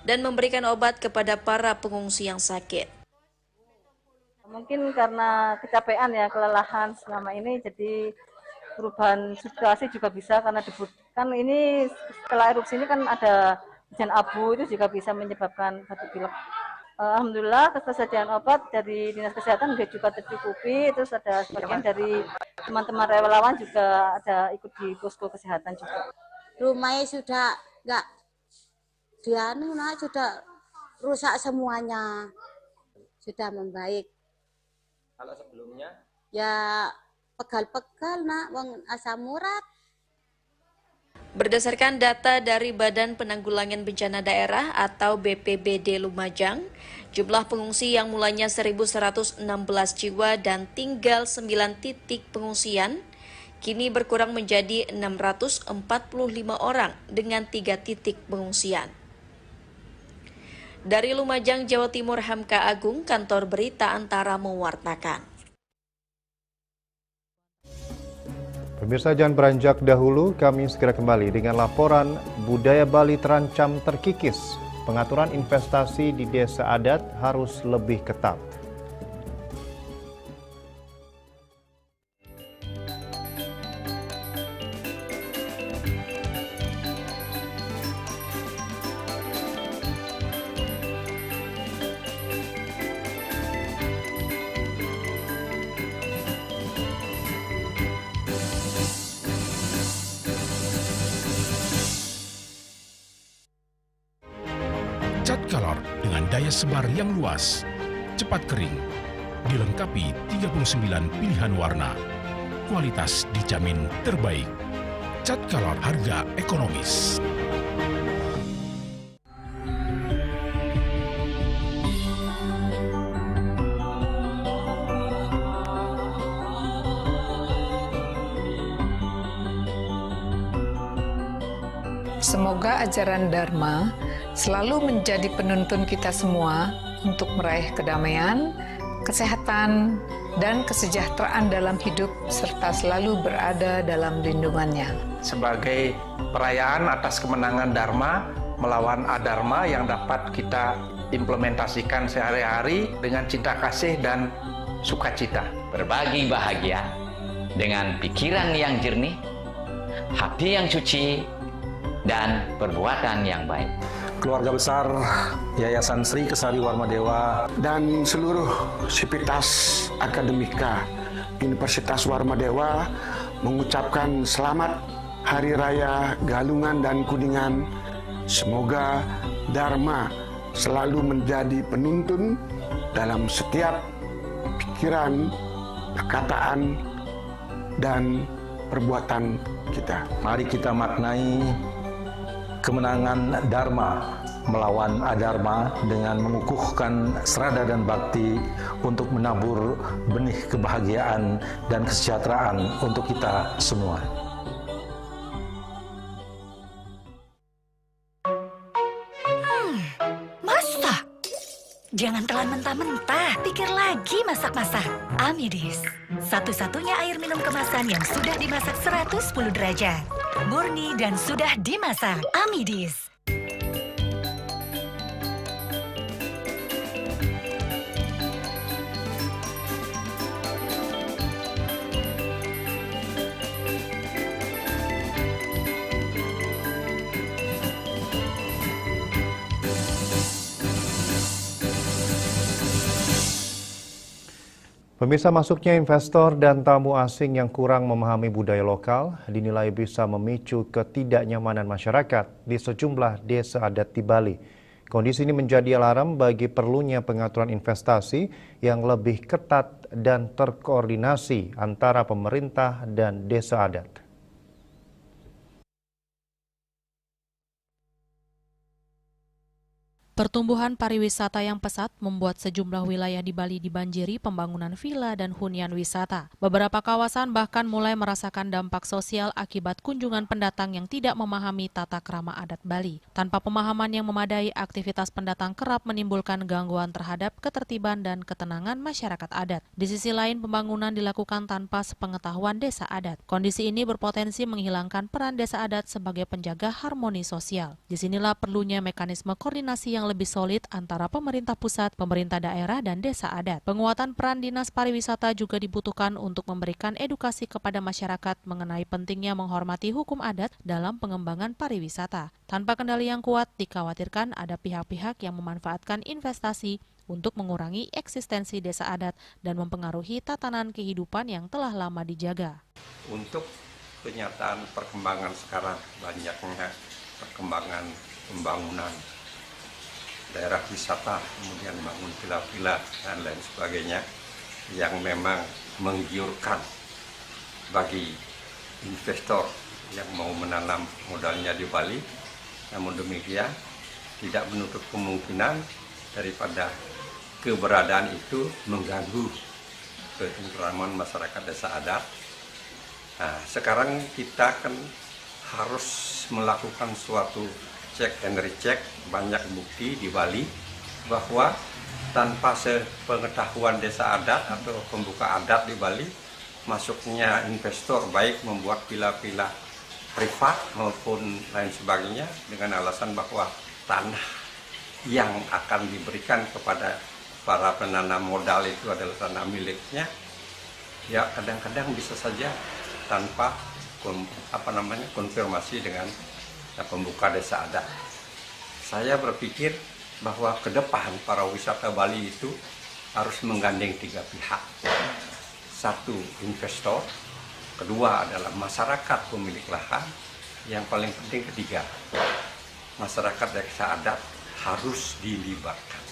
S8: dan memberikan obat kepada para pengungsi yang sakit.
S10: Mungkin karena kecapean ya, kelelahan selama ini, jadi perubahan situasi juga bisa karena debu. Kan ini setelah erupsi ini kan ada hujan abu, itu juga bisa menyebabkan batuk pilek. Alhamdulillah ketersediaan obat dari Dinas Kesehatan juga tercukupi, terus ada sebagian dari teman-teman relawan juga ada ikut di posko kesehatan juga.
S13: Rumahnya sudah enggak sudah rusak semuanya, sudah membaik.
S14: Kalau sebelumnya?
S13: Ya pegal-pegal nak, wong asam urat.
S8: Berdasarkan data dari Badan Penanggulangan Bencana Daerah atau BPBD Lumajang, jumlah pengungsi yang mulanya 1.116 jiwa dan tinggal 9 titik pengungsian, kini berkurang menjadi 645 orang dengan 3 titik pengungsian. Dari Lumajang, Jawa Timur, Hamka Agung, Kantor Berita Antara mewartakan.
S2: Pemirsa, jangan beranjak dahulu, kami segera kembali dengan laporan budaya Bali terancam terkikis. Pengaturan investasi di desa adat harus lebih ketat.
S20: Cat Color dengan daya sebar yang luas, cepat kering, dilengkapi 39 pilihan warna. Kualitas dijamin terbaik. Cat Color harga ekonomis.
S15: Semoga ajaran Dharma selalu menjadi penuntun kita semua untuk meraih kedamaian, kesehatan, dan kesejahteraan dalam hidup serta selalu berada dalam lindungannya.
S16: Sebagai perayaan atas kemenangan Dharma melawan Adharma yang dapat kita implementasikan sehari-hari dengan cinta kasih dan sukacita.
S17: Berbagi bahagia dengan pikiran yang jernih, hati yang suci, dan perbuatan yang baik.
S16: Keluarga besar Yayasan Sri Kesari Warmadewa
S18: dan seluruh sivitas akademika Universitas Warmadewa mengucapkan selamat Hari Raya Galungan dan Kuningan. Semoga Dharma selalu menjadi penuntun dalam setiap pikiran, perkataan, dan perbuatan kita.
S16: Mari kita maknai kemenangan Dharma melawan Adharma dengan mengukuhkan serada dan bakti untuk menabur benih kebahagiaan dan kesejahteraan untuk kita semua.
S25: Masak? Jangan telan mentah-mentah, pikir lagi masak-masak. Amidis, satu-satunya air minum kemasan yang sudah dimasak 110 derajat. Murni dan sudah dimasak. Amidis.
S2: Pemirsa, masuknya investor dan tamu asing yang kurang memahami budaya lokal dinilai bisa memicu ketidaknyamanan masyarakat di sejumlah desa adat di Bali. Kondisi ini menjadi alarm bagi perlunya pengaturan investasi yang lebih ketat dan terkoordinasi antara pemerintah dan desa adat.
S3: Pertumbuhan pariwisata yang pesat membuat sejumlah wilayah di Bali dibanjiri pembangunan villa dan hunian wisata. Beberapa kawasan bahkan mulai merasakan dampak sosial akibat kunjungan pendatang yang tidak memahami tata krama adat Bali. Tanpa pemahaman yang memadai, aktivitas pendatang kerap menimbulkan gangguan terhadap ketertiban dan ketenangan masyarakat adat. Di sisi lain, pembangunan dilakukan tanpa sepengetahuan desa adat. Kondisi ini berpotensi menghilangkan peran desa adat sebagai penjaga harmoni sosial. Disinilah perlunya mekanisme koordinasi yang lebih solid antara pemerintah pusat, pemerintah daerah, dan desa adat. Penguatan peran Dinas Pariwisata juga dibutuhkan untuk memberikan edukasi kepada masyarakat mengenai pentingnya menghormati hukum adat dalam pengembangan pariwisata. Tanpa kendali yang kuat, dikhawatirkan ada pihak-pihak yang memanfaatkan investasi untuk mengurangi eksistensi desa adat dan mempengaruhi tatanan kehidupan yang telah lama dijaga.
S26: Untuk kenyataan perkembangan sekarang, banyaknya perkembangan pembangunan daerah wisata, kemudian bangun villa-villa dan lain sebagainya yang memang menggiurkan bagi investor yang mau menanam modalnya di Bali. Namun demikian tidak menutup kemungkinan daripada keberadaan itu mengganggu ketentraman masyarakat desa adat. Nah, sekarang kita kan harus melakukan suatu cek and recheck, banyak bukti di Bali bahwa tanpa sepengetahuan desa adat atau pembuka adat di Bali, masuknya investor baik membuat villa-villa privat maupun lain sebagainya dengan alasan bahwa tanah yang akan diberikan kepada para penanam modal itu adalah tanah miliknya, ya kadang-kadang bisa saja tanpa konfirmasi dengan pembuka desa adat. Saya berpikir bahwa ke depan para wisata Bali itu harus menggandeng 3 pihak. 1, investor, kedua adalah masyarakat pemilik lahan, yang paling penting ketiga, masyarakat desa adat harus dilibatkan.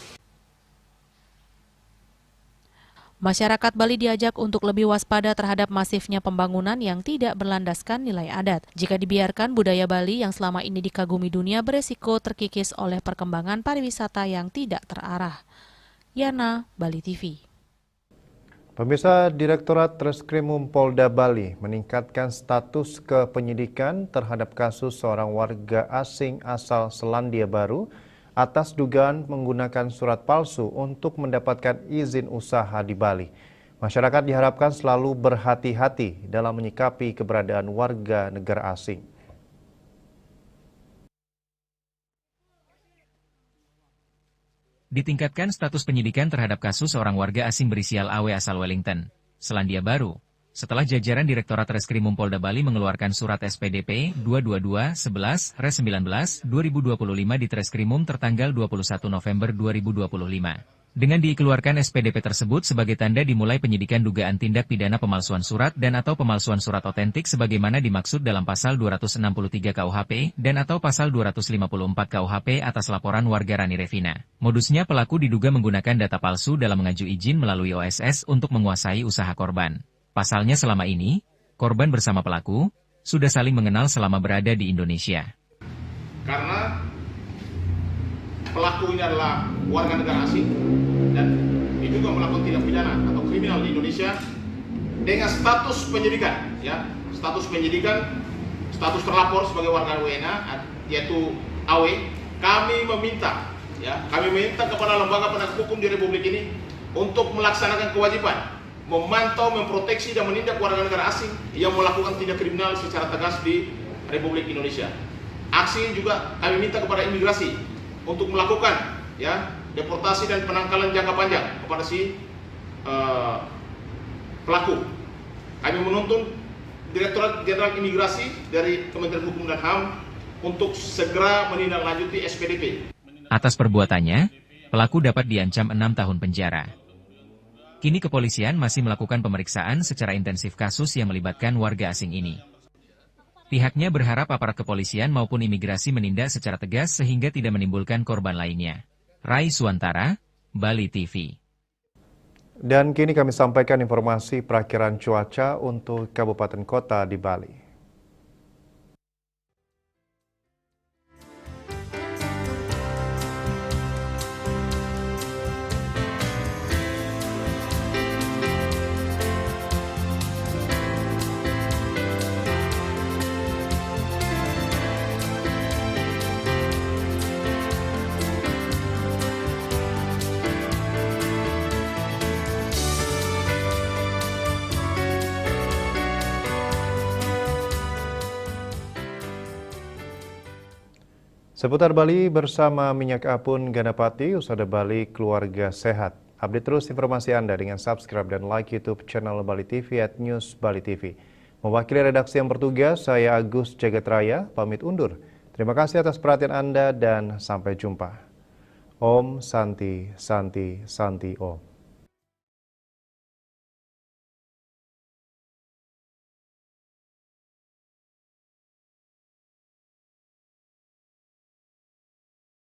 S3: Masyarakat Bali diajak untuk lebih waspada terhadap masifnya pembangunan yang tidak berlandaskan nilai adat. Jika dibiarkan, budaya Bali yang selama ini dikagumi dunia beresiko terkikis oleh perkembangan pariwisata yang tidak terarah. Yana, Bali TV.
S2: Pemirsa, Direktorat Treskrimum Polda Bali meningkatkan status kepenyidikan terhadap kasus seorang warga asing asal Selandia Baru atas dugaan menggunakan surat palsu untuk mendapatkan izin usaha di Bali. Masyarakat diharapkan selalu berhati-hati dalam menyikapi keberadaan warga negara asing.
S9: Ditingkatkan status penyidikan terhadap kasus seorang warga asing berinisial AW asal Wellington, Selandia Baru, setelah jajaran Direktorat Reskrimum Polda Bali mengeluarkan surat SPDP 222-11-19-2025 di Treskrimum tertanggal 21 November 2025. Dengan dikeluarkan SPDP tersebut sebagai tanda dimulai penyidikan dugaan tindak pidana pemalsuan surat dan atau pemalsuan surat otentik sebagaimana dimaksud dalam pasal 263 KUHP dan atau pasal 254 KUHP atas laporan warga Rani Revina. Modusnya pelaku diduga menggunakan data palsu dalam mengajukan izin melalui OSS untuk menguasai usaha korban. Pasalnya selama ini, korban bersama pelaku sudah saling mengenal selama berada di Indonesia.
S19: Karena pelaku ini adalah warga negara asing dan diduga melakukan tindak pidana atau kriminal di Indonesia dengan status penyidikan, ya, status penyidikan, status terlapor sebagai warga WNA yaitu AW. Kami meminta kepada lembaga penegak hukum di Republik ini untuk melaksanakan kewajiban memantau, memproteksi dan menindak warga negara asing yang melakukan tindak kriminal secara tegas di Republik Indonesia. Aksi juga kami minta kepada imigrasi untuk melakukan deportasi dan penangkalan jangka panjang kepada si pelaku. Kami menuntun Direktorat Jenderal Imigrasi dari Kementerian Hukum dan HAM untuk segera menindaklanjuti SPDP.
S9: Atas perbuatannya, pelaku dapat diancam 6 tahun penjara. Kini kepolisian masih melakukan pemeriksaan secara intensif kasus yang melibatkan warga asing ini. Pihaknya berharap aparat kepolisian maupun imigrasi menindak secara tegas sehingga tidak menimbulkan korban lainnya. Rai Suantara, Bali TV.
S2: Dan kini kami sampaikan informasi perakiraan cuaca untuk kabupaten kota di Bali. Seputar Bali bersama Minyak Apun Ganapati, Usada Bali Keluarga Sehat. Update terus informasi Anda dengan subscribe dan like YouTube channel Bali TV @News Bali TV. Mewakili redaksi yang bertugas, saya Agus Jagatraya, pamit undur. Terima kasih atas perhatian Anda dan sampai jumpa. Om Santi Santi Santi Om.